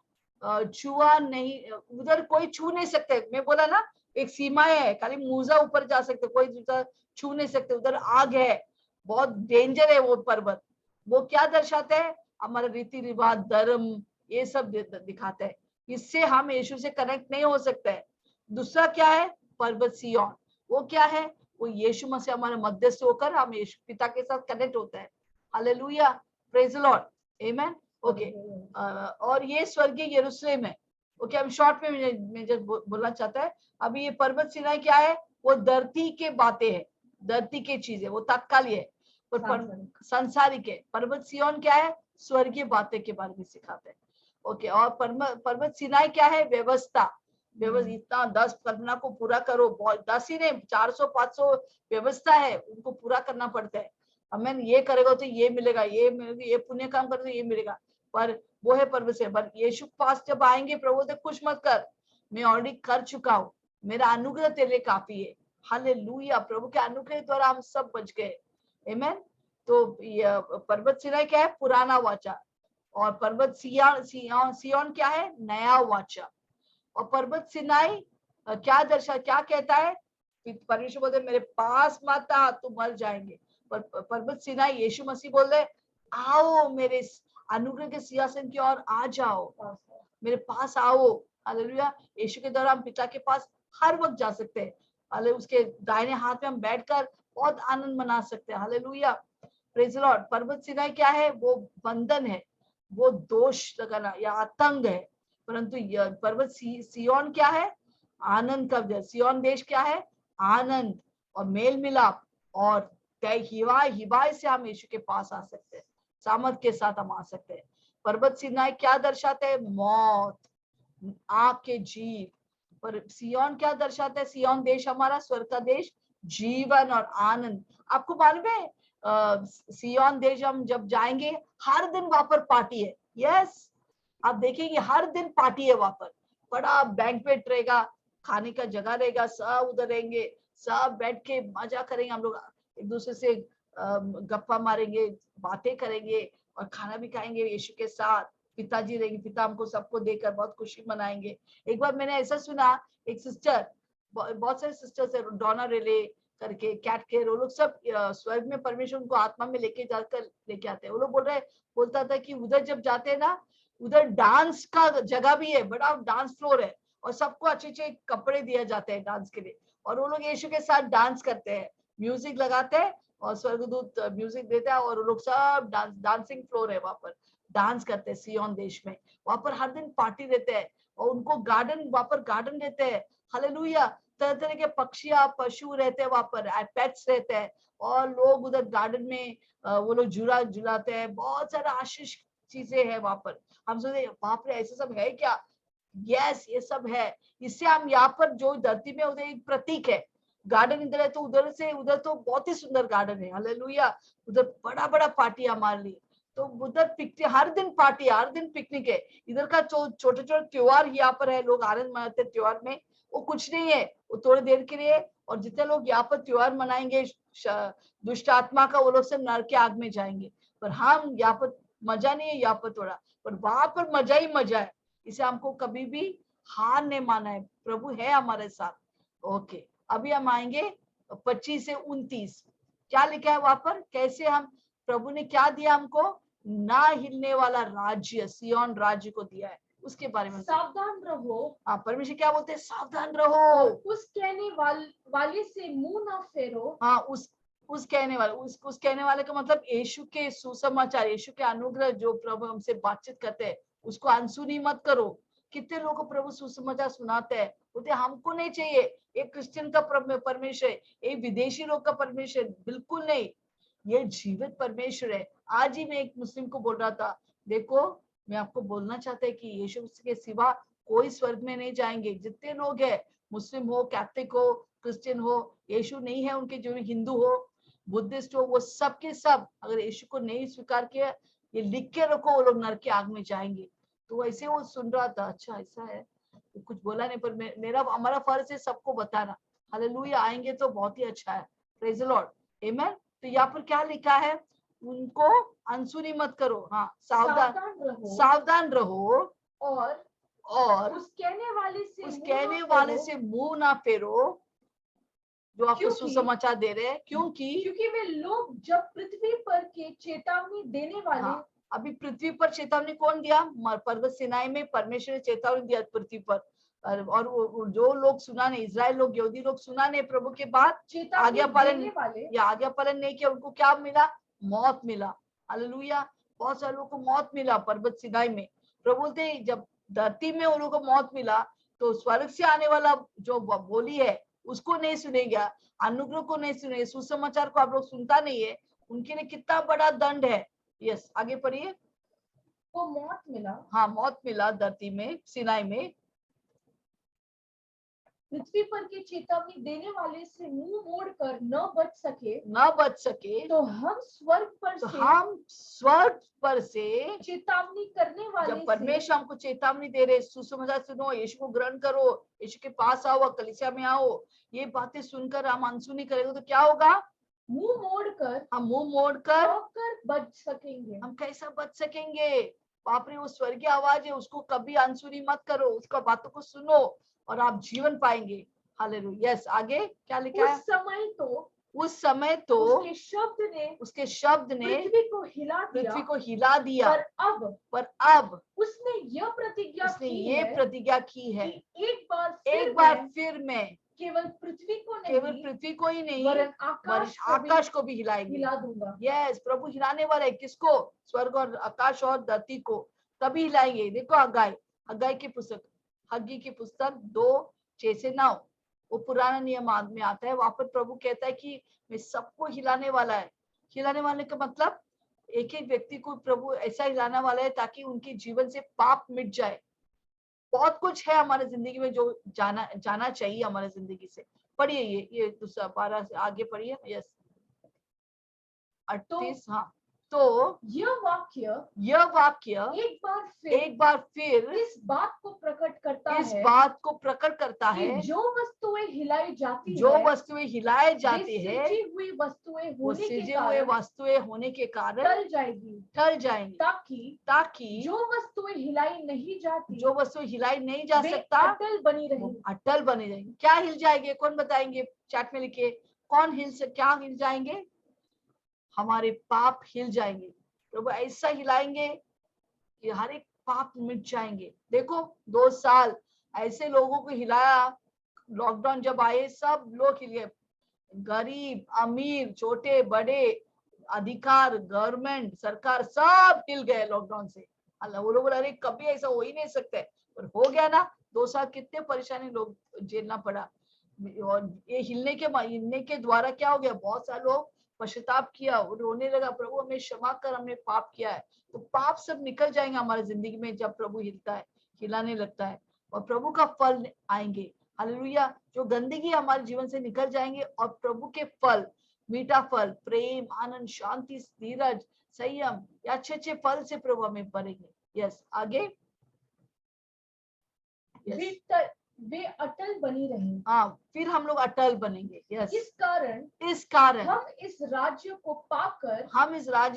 छुआ नहीं, उधर कोई छू नहीं सकते। मैं बोला ना, एक सीमाएं है, खाली मूसा ऊपर जा सकते, कोई दूसरा छू नहीं सकते। उधर आग है, बहुत डेंजर है वो पर्वत। वो क्या दर्शाते हैं? हमारे रीति रिवाज, धर्म, ये सब दिखाते हैं। इससे हम यीशु से कनेक्ट नहीं हो सकते हैं। दूसरा क्या है? पर्वत सिय्योन, वो क्या है? वो यीशु मसीह हमारे मध्यस्थ होकर हम यीशु पिता के साथ कनेक्ट होते हैं। Hallelujah, praise the Lord, amen. Okay, और ये स्वर्गीय यरूशलेम है। ओके, हम शॉर्ट में मैं जस्ट बोलना चाहता है। अभी ये पर्वत सिनाई क्या है? वो धरती के बातें है, धरती की चीजें, वो तात्कालिक है। और संसारिक है। पर्वत सिय्योन क्या है? स्वर्गीय बातें के बारे में सिखाते हैं। ओके, और पर्वत सिनाई क्या है? व्यवस्था। इतना 10 कल्पना को पूरा करो, बहुत 10 ही नहीं, 400-500 व्यवस्था है, उनको पूरा करना पड़ता है। हमें ये करेगा तो ये मिलेगा, ये पुण्य काम करे तो ये मिलेगा। पर वो है पर्वत से। पर यीशु पास जब आएंगे, प्रभु से कुछ मत कर, मैं ऑलरेडी कर चुका हूँ, मेरा अनुग्रह तेरे लिए काफी है। हालेलुया, प्रभु के अनुग्रह द्वारा हम सब बच गए। आमेन। तो पर्वत सिनाई क्या है? पुराना वाचा। और पर्वत सिय्योन क्या है? नया वाचा। और पर्वत सिनाई क्या कहता है? परमेश्वर बोलते मेरे पास मत आ, तो मर जाएंगे। पर पर्वत सिनाई यीशु मसीह बोल रहे, आओ मेरे अनुग्रह के सिंहासन की ओर आ जाओ, मेरे पास आओ। हालेलुया, यीशु के द्वारा हम पिता के पास हर वक्त जा सकते हैं। हालेलुया, उसके दाहिने हाथ में हम बैठकर बहुत आनंद मना सकते हैं। Hallelujah, praise the Lord. पर्वत सिनाई क्या है? वो बंधन है, वो दोष लगाना या आतंक है। परंतु पर्वत सिय्योन क्या है? आनंद का देश। सिय्योन देश क्या है? आनंद और मेल मिलाप और हिवाय से हम यीशु के पास आ सकते हैं, सामर्थ के साथ हम आ सकते हैं। पर्वत सिनाई क्या दर्शाते हैं? मौत, आग के जीव। पर सिय्योन क्या दर्शाता है? सिय्योन देश हमारा स्वर्ग का देश, जीवन और आनंद। आपको मालूम है सिय्योन देश हम जब जाएंगे, हर दिन वहां पर पार्टी है। यस, आप देखेंगे हर दिन पार्टी है वहां पर। बड़ा बैंक्वेट रहेगा, खाने का जगह रहेगा, सब उधर रहेंगे, सब बैठ के मजा करेंगे। हम लोग एक दूसरे से गप्पा मारेंगे, बातें करेंगे और खाना भी खाएंगे यीशु के साथ। पिताजी रहेंगे, पिता हमको सबको देकर बहुत खुशी मनाएंगे। एक बार मैंने ऐसा सुना, एक सिस्टर, बहुत सारे सिस्टर्स है, डोना रेले करके, कैट केयर, वो लोग सब स्वर्ग में परमेश्वर उनको आत्मा में लेके जाकर लेके आते हैं। वो लोग बोलता था कि उधर जब जाते हैं ना, उधर डांस का जगह भी है, बड़ा डांस फ्लोर है, और सबको अच्छे अच्छे कपड़े दिए जाते हैं डांस के लिए, और वो लोग यीशु के साथ डांस करते हैं, म्यूजिक लगाते हैं और स्वर्गदूत म्यूजिक देता है, और वो लोग सब डांसिंग फ्लोर है वहां पर, डांस करते हैं सिय्योन देश में। वहां पर हर दिन पार्टी देते हैं, और उनको गार्डन, वहां पर गार्डन देते हैं। हालेलुया, तरह तरह के पक्षियां, पशु रहते हैं वहां पर, पेट्स रहते हैं, और लोग उधर गार्डन में वो लोग झूला झुलाते हैं। बहुत सारा आशीष चीजें हैं वहां पर। हम सोचते बाप रे, ऐसा सब है क्या? यस, ये सब है। इससे हम यहाँ पर जो धरती में, उधर एक प्रतीक है। गार्डन इधर है तो उधर से उधर तो बहुत ही सुंदर गार्डन है। हालेलुया, उधर बड़ा बड़ा पार्टी हमारे लिए। तो उधर पिकनिक, हर दिन पार्टी, हर दिन पिकनिक है। इधर का छोटे छोटे त्योहार यहाँ पर है, लोग आनंद मनाते हैं त्योहार में। वो कुछ नहीं है, वो थोड़ी देर के लिए। और जितने लोग यहाँ पर त्योहार मनाएंगे, दुष्ट आत्मा का, वो लोग सब नरक के आग में जाएंगे। पर हम यहाँ पर मजा नहीं है, यहाँ पर थोड़ा, पर वहां पर मजा ही मजा है। इसे हमको कभी भी हार नहीं माना है, प्रभु है हमारे साथ। ओके, अभी हम आएंगे 25 से 29। क्या लिखा है वहां पर? कैसे हम, प्रभु ने क्या दिया हमको? ना हिलने वाला राज्य, सिय्योन राज्य को दिया है, उसके बारे में। सावधान रहो। हाँ, परमेश्वर क्या बोलते हैं? सावधान रहो, और उस कहने वाले से मुंह ना फेरो। हाँ, उस कहने वाले, उस कहने वाले का मतलब यीशु के सुसमाचार, यीशु के अनुग्रह जो प्रभु हमसे बातचीत करते हैं, उसको अनसुनी मत करो। कितने लोगों को प्रभु सुसमाचार सुनाते हैं, बोलते हमको नहीं चाहिए। एक क्रिश्चियन का परमेश्वर, एक विदेशी लोग का परमेश्वर, बिल्कुल नहीं। ये जीवित परमेश्वर है। आज ही मैं एक मुस्लिम को बोल रहा था, देखो, मैं आपको बोलना चाहता है कि यीशु के सिवा कोई स्वर्ग में नहीं जाएंगे। जितने लोग हैं, मुस्लिम हो, कैथलिक हो, क्रिश्चियन हो, यीशु नहीं है उनके जो, हिंदू हो, बुद्धिस्ट हो, वो सब के सब अगर यीशु को नहीं स्वीकार किया, ये लिख के रखो, वो लोग नरक के आग में जाएंगे। तो ऐसे वो सुन रहा था, अच्छा ऐसा है, तो कुछ बोला नहीं, पर मेरा हमारा फर्ज है सबको बताना। हालेलुया, आएंगे तो बहुत ही अच्छा है। Praise the Lord, amen. तो यहाँ पर क्या लिखा है? उनको अनसुनी मत करो। हाँ, सावधान रहो सावधान रहो और उस उस कहने वाले से मुंह ना फेरो जो आपको क्योंकि सुसमाचार दे रहे हैं, क्योंकि वे लोग जब पृथ्वी पर के चेतावनी देने वाले हाँ, अभी पृथ्वी पर चेतावनी कौन दिया? पर्वत सिनाई में परमेश्वर ने चेतावनी दिया पृथ्वी पर, और जो लोग सुना नहीं, इजराइल लोग, यहूदी लोग सुना नहीं प्रभु के बाद, आज्ञा पालन या आज्ञा पालन नहीं किया, उनको क्या मिला? मौत मिला। हालेलुया। बहुत सारे लोगों को मौत मिला पर्वत सिनाई में। प्रभु बोलते जब धरती में उन लोगों को मौत मिला तो स्वर्ग से आने वाला जो बोली है उसको नहीं सुनेगा, अनुग्रह को नहीं सुनेगा, सुसमाचार को आप लोग सुनता नहीं है, उनके लिए कितना बड़ा दंड है। यस, आगे पढ़िए। को मौत मिला। हाँ, मौत मिला धरती में, सिनाई में। पृथ्वी पर की चेतावनी देने वाले से मुंह मोड़कर न बच सके तो हम स्वर्ग पर से चेतावनी करने वाले जब परमेश्वर हमको चेतावनी दे रहे, सुसमाचार सुनो, यीशु को ग्रहण करो, यीशु के पास आओ, कलीसिया में आओ, ये बातें सुनकर हम अनसुनी करेंगे तो क्या होगा? हम मुंह मोड़कर बच सकेंगे। हम कैसा बच सकेंगे? बाप रे, वो स्वर्गीय आवाज है, उसको कभी अनसुनी मत करो, उसका बातों को सुनो और आप जीवन पाएंगे। हालेलुया। यस, आगे क्या लिखा है? उस समय तो उसके शब्द ने पृथ्वी को हिला दिया, पर अब उसने ये प्रतिज्ञा की है कि एक बार फिर मैं केवल पृथ्वी को ही नहीं वरन आकाश को भी हिलाएंगे। हिला दूंगा। यस, प्रभु हिलाने वाला है। किसको? स्वर्ग और आकाश और धरती को तभी हिलाएंगे। देखो हग्गाई की पुस्तक, हग्गी की पुस्तक 2:6-9, वो पुराना नियम में आता है। वहां पर प्रभु कहता है कि मैं सबको हिलाने वाला है। हिलाने वाले का मतलब एक एक व्यक्ति को प्रभु ऐसा हिलाने वाला है ताकि उनके जीवन से पाप मिट जाए। बहुत कुछ है हमारे जिंदगी में जो जाना चाहिए हमारे जिंदगी से। पढ़िए ये दूसरा 12 से आगे पढ़िए। यस, 38। हाँ, तो यह वाक्य एक बार फिर इस बात को प्रकट करता है कि जो वस्तुएं हिलाई जाती है वो सजी हुए वस्तुएं होने के कारण टल जाएंगी, ताकि जो वस्तुएं हिलाई नहीं जा सकता अटल बनी जाएंगी। क्या हिल जाएंगे? कौन बताएंगे? चैट में लिखिए, कौन क्या हिल जाएंगे? हमारे पाप हिल जाएंगे। प्रभु ऐसा हिलाएंगे कि हर एक पाप मिट जाएंगे। देखो 2 साल ऐसे लोगों को हिलाया, लॉकडाउन जब आए सब लोग हिल गए, गरीब अमीर छोटे बड़े, अधिकार, गवर्नमेंट, सरकार, सब हिल गए लॉकडाउन से। अल्लाह, वो लोग अरे कभी ऐसा हो ही नहीं सकता, पर हो गया ना। 2 साल कितने परेशानी लोग झेलना पड़ा। और ये हिलने के द्वारा क्या हो गया? बहुत सारे लोग पश्चाताप किया, रोने लगा, प्रभु हमें क्षमा कर, हमने पाप किया है। तो पाप सब निकल जाएंगे हमारे जिंदगी में जब प्रभु हिलता है, हिलाने लगता है, और प्रभु का फल आएंगे। हालेलुया। जो गंदगी हमारे जीवन से निकल जाएंगे और प्रभु के फल, मीठा फल, प्रेम, आनंद, शांति, धीरज, संयम, या अच्छे फल से प्रभु हमें भरेंगे। यस, आगे। वे अटल बनी रही। हाँ, फिर हम लोग अटल बनेंगे। यस, इस कारण हम इस राज्य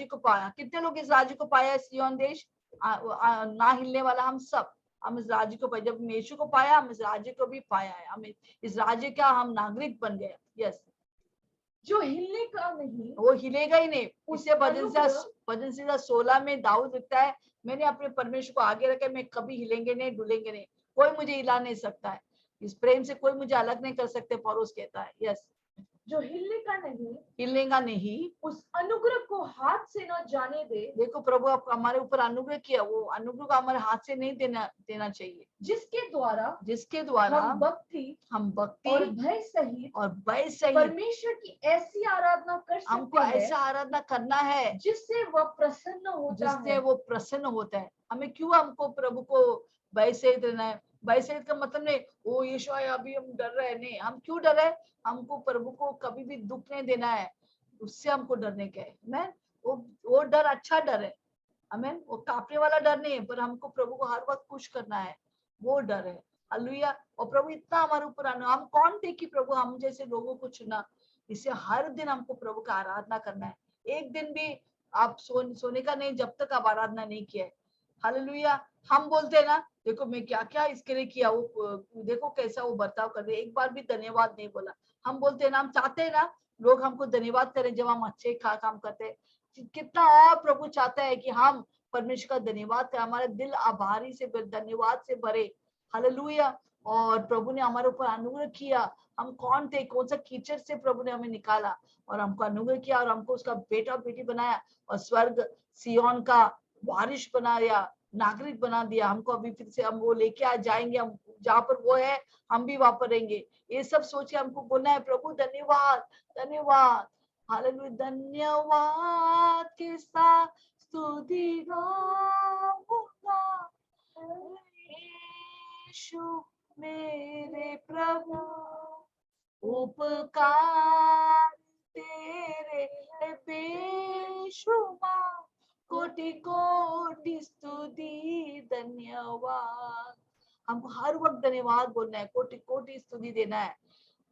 को पाया। कितने लोग इस राज्य को पाया? सिय्योन देश, ना हिलने वाला, हम सब, हम इस राज्य को पाया। जब यीशु को पाया, हम इस राज्य को भी पाया है। हम इस राज्य का हम नागरिक बन गए। यस, जो हिलने का नहीं, वो हिलेगा ही नहीं। उससे भजन 16 में दाऊद लिखता है, मैंने अपने परमेश्वर को आगे रखा, मैं कभी हिलेंगे नहीं, डुलेंगे नहीं, कोई मुझे हिला नहीं सकता है, इस प्रेम से कोई मुझे अलग नहीं कर सकते। पौलुस कहता है। यस, जो हिलेगा नहीं, उस अनुग्रह को हाथ से न जाने दे। देखो प्रभु आप हमारे ऊपर अनुग्रह किया, वो अनुग्रह को हमारे हाथ से नहीं देना चाहिए, जिसके द्वारा हम भक्ति और भय सहित परमेश्वर की ऐसी आराधना कर सकते हैं। हमको ऐसा आराधना करना है जिससे वो प्रसन्न होता है। हमें क्यों हमको प्रभु को भय सहित देना है? भय सहित का मतलब नहीं ओ यीशु अभी हम डर रहे हैं, नहीं। हम क्यों डर रहे? हमको प्रभु को कभी भी दुख नहीं देना है, उससे हमको डरने का है। मैं वो डर अच्छा डर है, हमें वो कांपने वाला डर नहीं है, पर हमको प्रभु को हर वक्त खुश करना है, वो डर है। हालेलुया। और प्रभु इतना हमारे ऊपर हम कौन थे कि प्रभु हम जैसे लोगों को चुना? इससे हर दिन हमको प्रभु का आराधना करना है। एक दिन भी आप सोने का नहीं जब तक आप आराधना नहीं किया है। हालेलुया। हम बोलते हैं ना, देखो मैं क्या क्या इसके लिए किया, वो देखो कैसा वो बर्ताव कर रहे, एक बार भी धन्यवाद नहीं बोला। हम बोलते हैं ना, हम चाहते हैं ना लोग हमको धन्यवाद करें जब हम अच्छे काम करते हैं। कितना और प्रभु चाहता है कि हम परमेश्वर का धन्यवाद करें, हमारे दिल आभारी से धन्यवाद से भरे। हालेलुया। और प्रभु ने हमारे ऊपर अनुग्रह किया। हम कौन थे, कौन सा कीचड़ से प्रभु ने हमें निकाला और हमको अनुग्रह किया और हमको उसका बेटा बेटी बनाया और स्वर्ग सिय्योन का वारिस बनाया, नागरिक बना दिया हमको। अभी फिर से हम वो लेके आ जाएंगे, हम जहाँ पर वो है हम भी वहां पर रहेंगे। ये सब सोच के हमको बोलना है, प्रभु धन्यवाद धन्यवाद। हालेलुया। धन्यवाद के साथ स्तुति गाऊंगा, यीशु मेरे प्रभु, उपकार तेरे बेशुमार, कोटि कोटि स्तुति धन्यवाद। हमको हर वक्त धन्यवाद बोलना है, कोटि कोटि स्तुति देना है।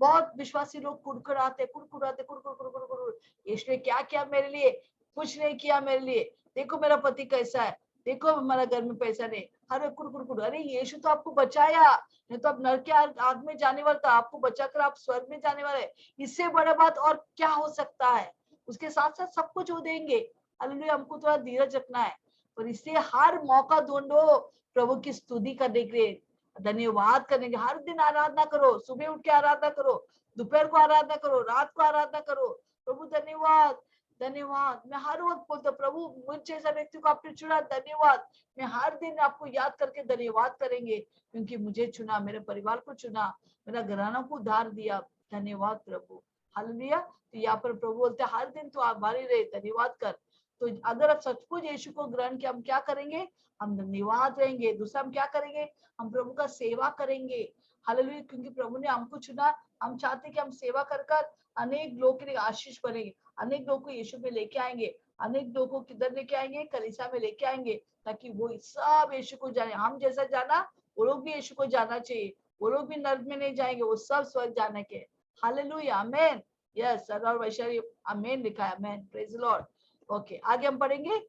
बहुत विश्वासी लोग कुड़कुड़ाते कुड़कुड़, यीशु ने क्या किया मेरे लिए, कुछ नहीं किया मेरे लिए, देखो मेरा पति कैसा है, देखो हमारा घर में पैसा नहीं, हर कुड़कुड़। अरे यीशु तो आपको बचाया, नहीं तो आप नरक के आग में जाने वाला था, आपको बचाकर आप स्वर्ग में जाने वाले। इससे बड़ा बात और क्या हो सकता है। उसके साथ साथ सब कुछ हो देंगे। हालेलुया। हमको थोड़ा धीरज रखना है, पर इसलिए हर मौका ढूंढो प्रभु की स्तुति करने के लिए, धन्यवाद करने के। हर दिन आराधना करो, सुबह उठ के आराधना करो, दोपहर को आराधना करो, रात को आराधना करो। प्रभु धन्यवाद धन्यवाद। मैं हर वक्त बोलता प्रभु मुझ जैसा व्यक्ति को आपने चुना, धन्यवाद। मैं हर दिन आपको याद करके धन्यवाद करेंगे, क्योंकि मुझे चुना, मेरे परिवार को चुना, मेरा घराना को उधार दिया। धन्यवाद प्रभु। हालेलुया। तो यहाँ पर प्रभु बोलते हर दिन तो आभारी रहे, धन्यवाद कर। तो अगर आप सचमुच यीशु को ग्रहण किया, हम क्या करेंगे, हम धन्यवाद रहेंगे। दूसरा हम क्या करेंगे, हम प्रभु का सेवा करेंगे। हालेलुया। क्योंकि प्रभु ने हमको चुना, हम चाहते हैं कि हम सेवा कर कर अनेक लोगों के लिए आशीष बनेंगे, अनेक लोगों को यीशु में लेके आएंगे, अनेक लोगों को किधर लेके आएंगे, कलीसिया में लेके आएंगे, ताकि वो सब यीशु को जाने। हम जैसा जाना वो लोग भी यीशु को जाना चाहिए, वो लोग भी नर्क में नहीं जाएंगे, वो सब स्वर्ग जाने के। हालेलुया। आमेन। यस सर और वैशाली आमेन लिखा है। Amen. Praise the Lord. Okay, आगे हम पढ़ेंगे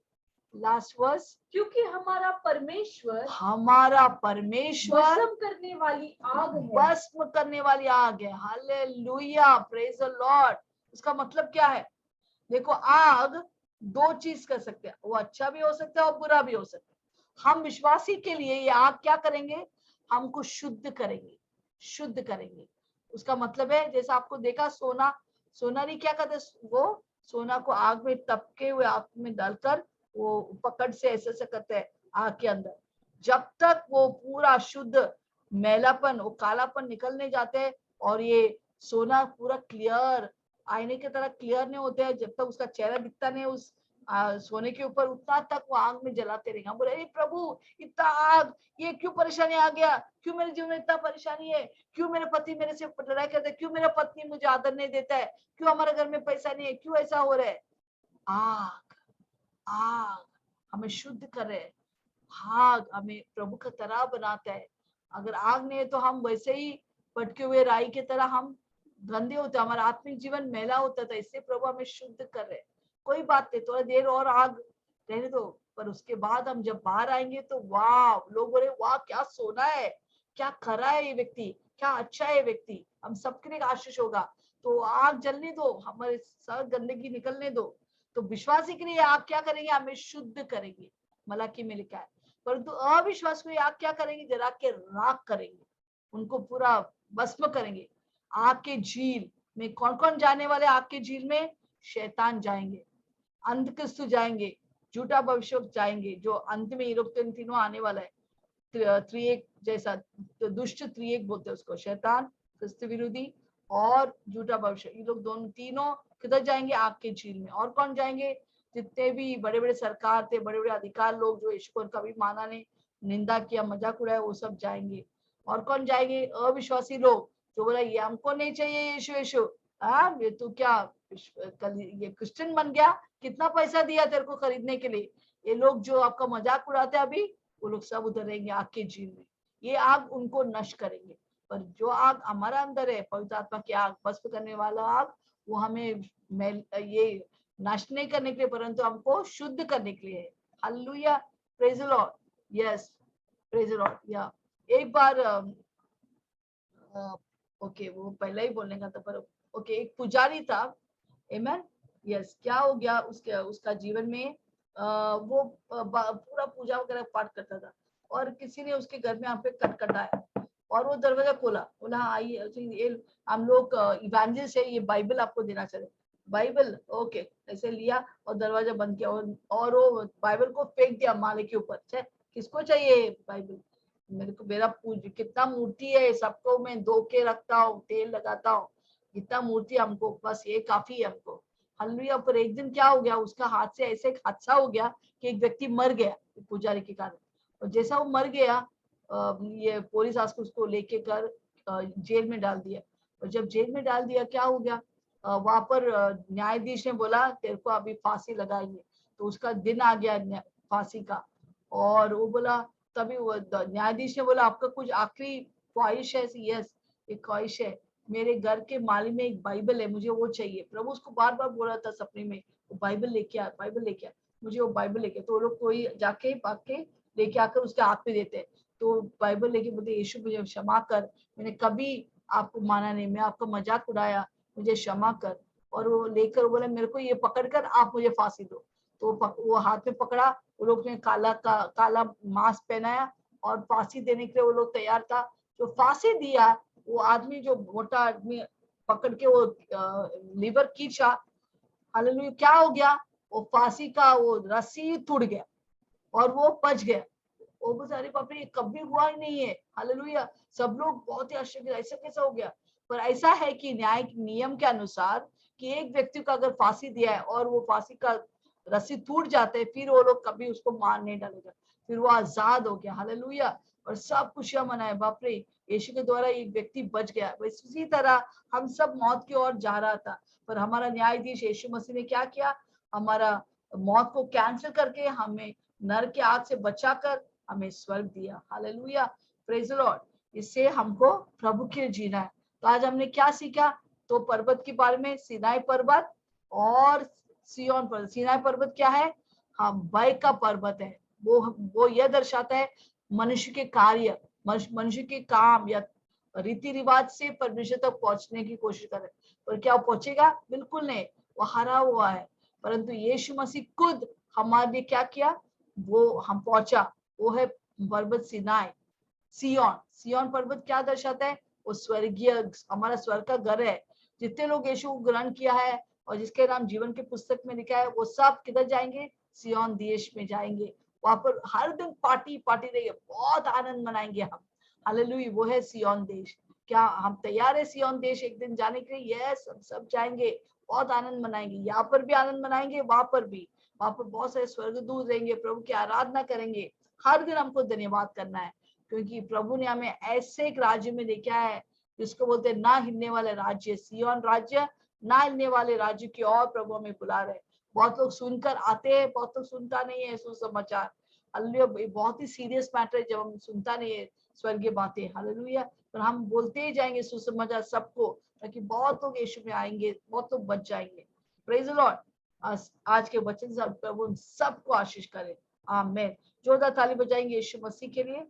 लास्ट वर्स। क्योंकि हमारा परमेश्वर भस्म करने वाली आग है, भस्म करने वाली आग है। हालेलुया। Praise the Lord. उसका मतलब क्या है, देखो आग दो चीज कर सकते हैं, वो अच्छा भी हो सकता है और बुरा भी हो सकता है। हम विश्वासी के लिए ये आग क्या करेंगे, हमको शुद्ध करेंगे, शुद्ध करेंगे। उसका मतलब है जैसा आपको देखा सोना नहीं क्या करते, वो सोना को आग में तपके हुए आग में डालकर वो पकड़ से ऐसे करते हैं आग के अंदर। जब तक वो पूरा शुद्ध मैलापन, वो कालापन निकलने जाते हैं और ये सोना पूरा क्लियर आईने की तरह क्लियर नहीं होते हैं, जब तक उसका चेहरा दिखता नहीं उस सोने के ऊपर, उतना तक वो आग में जलाते रहेंगे। हम बोले अरे प्रभु इतना आग, ये क्यों परेशानी आ गया, क्यों मेरे जीवन में इतना परेशानी है, क्यों मेरे पति मेरे से लड़ाई करते हैं, क्यों मेरा पत्नी मुझे आदर नहीं देता है, क्यों हमारे घर में पैसा नहीं है, क्यों ऐसा हो रहा है। आग आग हमें शुद्ध करे, आग हमें प्रभु का तरह बनाता है। अगर आग नहीं है तो हम वैसे ही भटके हुए राई की तरह हम गंदे होते, हमारा आत्मिक जीवन मैला होता था। इससे प्रभु हमें शुद्ध कर रहे। कोई बात नहीं, थोड़ा देर और आग रहने दो, पर उसके बाद हम जब बाहर आएंगे तो वाह, लोग बोले वाह क्या सोना है, क्या खरा है ये व्यक्ति, क्या अच्छा है ये व्यक्ति, हम सबके लिए आशीष होगा। तो आग जलने दो, हमारे सब गंदगी निकलने दो। तो विश्वासी के लिए आग क्या करेंगे, हमें शुद्ध करेंगे, मलाकी में लिखा है। परंतु अविश्वास को आग क्या करेंगे, जला के राख करेंगे, उनको पूरा भस्म करेंगे। आग के झील में कौन कौन जाने वाले, आग के झील में शैतान जाएंगे, अंधक्रिस्त जाएंगे, झूठा भविष्य जाएंगे, जो अंत में ये लोग तीनों आने वाला है। त्रिएक जैसा, तो दुष्ट त्रिएक बोलते हैं उसको, शैतान, क्रिस्त विरोधी और झूठा भविष्य, ये लोग दोनों तीनों किधर जाएंगे, आग के झील में। और कौन जाएंगे, जितने भी बड़े बड़े सरकार थे, बड़े बड़े अधिकार लोग जो यीशु को कभी माना नहीं, निंदा किया, मजाक उड़ाया, वो सब जाएंगे। और कौन जाएंगे, अविश्वासी लोग जो बोला ये हमको नहीं चाहिए यीशु यीशु, हाँ ये तू क्या कल ये क्रिश्चियन बन गया, कितना पैसा दिया तेरे को खरीदने के लिए। ये लोग जो आपका मजाक उड़ाते हैं अभी, वो लोग सब उधर रहेंगे आग के झील में। ये आग उनको नष्ट करेंगे। पर जो आग हमारा अंदर है, पवित्र आत्मा की आग, भस्म करने वाला आग, वो हमें ये नष्ट नहीं करने के लिए परंतु हमको शुद्ध करने के लिए है। Hallelujah, praise the Lord, yes, praise the Lord. या एक बार ओके वो पहले ही बोलने का था पर ओके, एक पुजारी था, आमेन, यस, क्या हो गया उसके उसका जीवन में वो पूरा पूजा वगैरह पाठ करता था और किसी ने उसके घर में यहाँ पे खटखटाया और वो दरवाजा खोला, बोला आइए, ये हम लोग इवेंजलिस्ट है, ये बाइबल आपको देना चाहिए। बाइबल, ओके, ऐसे लिया और दरवाजा बंद किया और वो बाइबल को फेंक दिया माले के ऊपर। किसको चाहिए बाइबल? मेरे को, मेरा कितना मूर्ति है, सबको मैं धो के रखता हूँ, तेल लगाता हूँ, इतना मूर्ति हमको, बस ये काफी है हमको। हालेलुया। पर एक दिन क्या हो गया, उसका हाथ से ऐसे एक हादसा हो गया कि एक व्यक्ति मर गया पुजारी के कारण। और जैसा वो मर गया, ये पुलिस उसको लेके कर जेल में डाल दिया। और जब जेल में डाल दिया, क्या हो गया, वहां पर न्यायाधीश ने बोला तेरे को अभी फांसी लगाएंगे। तो उसका दिन आ गया फांसी का, और वो बोला, तभी वो न्यायाधीश ने बोला आपका कुछ आखिरी ख्वाहिश है? यस, एक ख्वाहिश है, मेरे घर के माली में एक बाइबल है, मुझे वो चाहिए। प्रभु उसको बार बार बोला था सपने में, वो बाइबल लेके आ, बाइबल लेके आ, मुझे वो बाइबल लेके। तो वो लोग कोई जाके भाग के लेके आकर उसके हाथ पे देते हैं। तो बाइबल लेके बोलते, यीशु मुझे क्षमा कर, मैंने कभी आपको माना नहीं, मैं आपका मजाक उड़ाया, मुझे क्षमा कर। और वो लेकर बोला मेरे को ये पकड़कर आप मुझे फांसी दो। तो वो हाथ में पकड़ा, वो लोग ने काला मास्क पहनाया और फांसी देने के लिए वो लोग तैयार था। जो फांसी दिया, वो आदमी, जो मोटा आदमी, पकड़ के वो लीवर खींचा। हालेलुया, क्या हो गया, वो फांसी का वो रस्सी टूट गया और वो बच गया। वो बेचारे, बाप रे, ये कभी हुआ ही नहीं है। हालेलुया, सब लोग बहुत ही आश्चर्य, ऐसा कैसा हो गया? पर ऐसा है कि न्याय नियम के अनुसार कि एक व्यक्ति को अगर फांसी दिया है और वो फांसी का रस्सी टूट जाते है, फिर वो लोग कभी उसको मार नहीं डालेगा, फिर वो आजाद हो गया। हालेलुया, और सब खुशियां मनाए, बाप रे, यीशु के द्वारा एक व्यक्ति बच गया। बस उसी तरह हम सब मौत की ओर जा रहा था, पर हमारा न्यायाधीश यीशु मसीह ने क्या किया, हमारा मौत को कैंसिल करके हमें नर के आग से बचाकर हमें स्वर्ग दिया। Hallelujah, praise the Lord. इससे हमको प्रभु के लिए जीना है। तो आज हमने क्या सीखा? तो पर्वत के बारे में, सीनाई पर्वत और सिय्योन पर्वत। सीनाई पर्वत क्या है? हाँ, भय का पर्वत है। वो यह दर्शाता है मनुष्य के कार्य, मनुष्य के काम या रीति रिवाज से परमेश्वर तक पहुंचने की कोशिश करे, पर क्या वो पहुंचेगा? बिल्कुल नहीं, वो हरा हुआ है। परंतु यीशु मसीह खुद हमारे लिए क्या किया, वो हम पहुंचा, वो है पर्वत सीनाई, सिय्योन। सिय्योन पर्वत क्या दर्शाता है? वो स्वर्गीय, हमारा स्वर्ग का घर है। जितने लोग यीशु को ग्रहण किया है और जिसके नाम जीवन की पुस्तक में लिखा है, वो सब किधर जाएंगे? सिय्योन देश में जाएंगे। वहां पर हर दिन पार्टी पार्टी रहेगी, बहुत आनंद मनाएंगे हम। हालेलुया, वो है सिय्योन देश। क्या हम तैयार है सिय्योन देश एक दिन जाने के लिए? यस, हम सब जाएंगे, बहुत आनंद मनाएंगे। यहाँ पर भी आनंद मनाएंगे, वहां पर भी। वहां पर बहुत सारे स्वर्गदूत रहेंगे, प्रभु की आराधना करेंगे। हर दिन हमको धन्यवाद करना है, क्योंकि प्रभु ने हमें ऐसे एक राज्य में देखा है जिसको बोलते हैं ना हिलने वाले राज्य, सिय्योन राज्य, ना हिलने वाले राज्य की ओर प्रभु हमें बुला रहे। बहुत लोग सुनकर आते हैं, बहुत लोग सुनता नहीं है सुसमाचार। हालेलुया, बहुत ही सीरियस मैटर है जब हम सुनता नहीं है स्वर्गीय बातें। हालेलुया, पर हम बोलते ही जाएंगे सुसमाचार सबको, ताकि बहुत लोग यीशु में आएंगे, बहुत लोग बच जाएंगे। Praise the Lord. आज के वचन से प्रभु सबको आशीष करे। आमीन। जोरदार ताली बजाएंगे यीशु मसीह के लिए।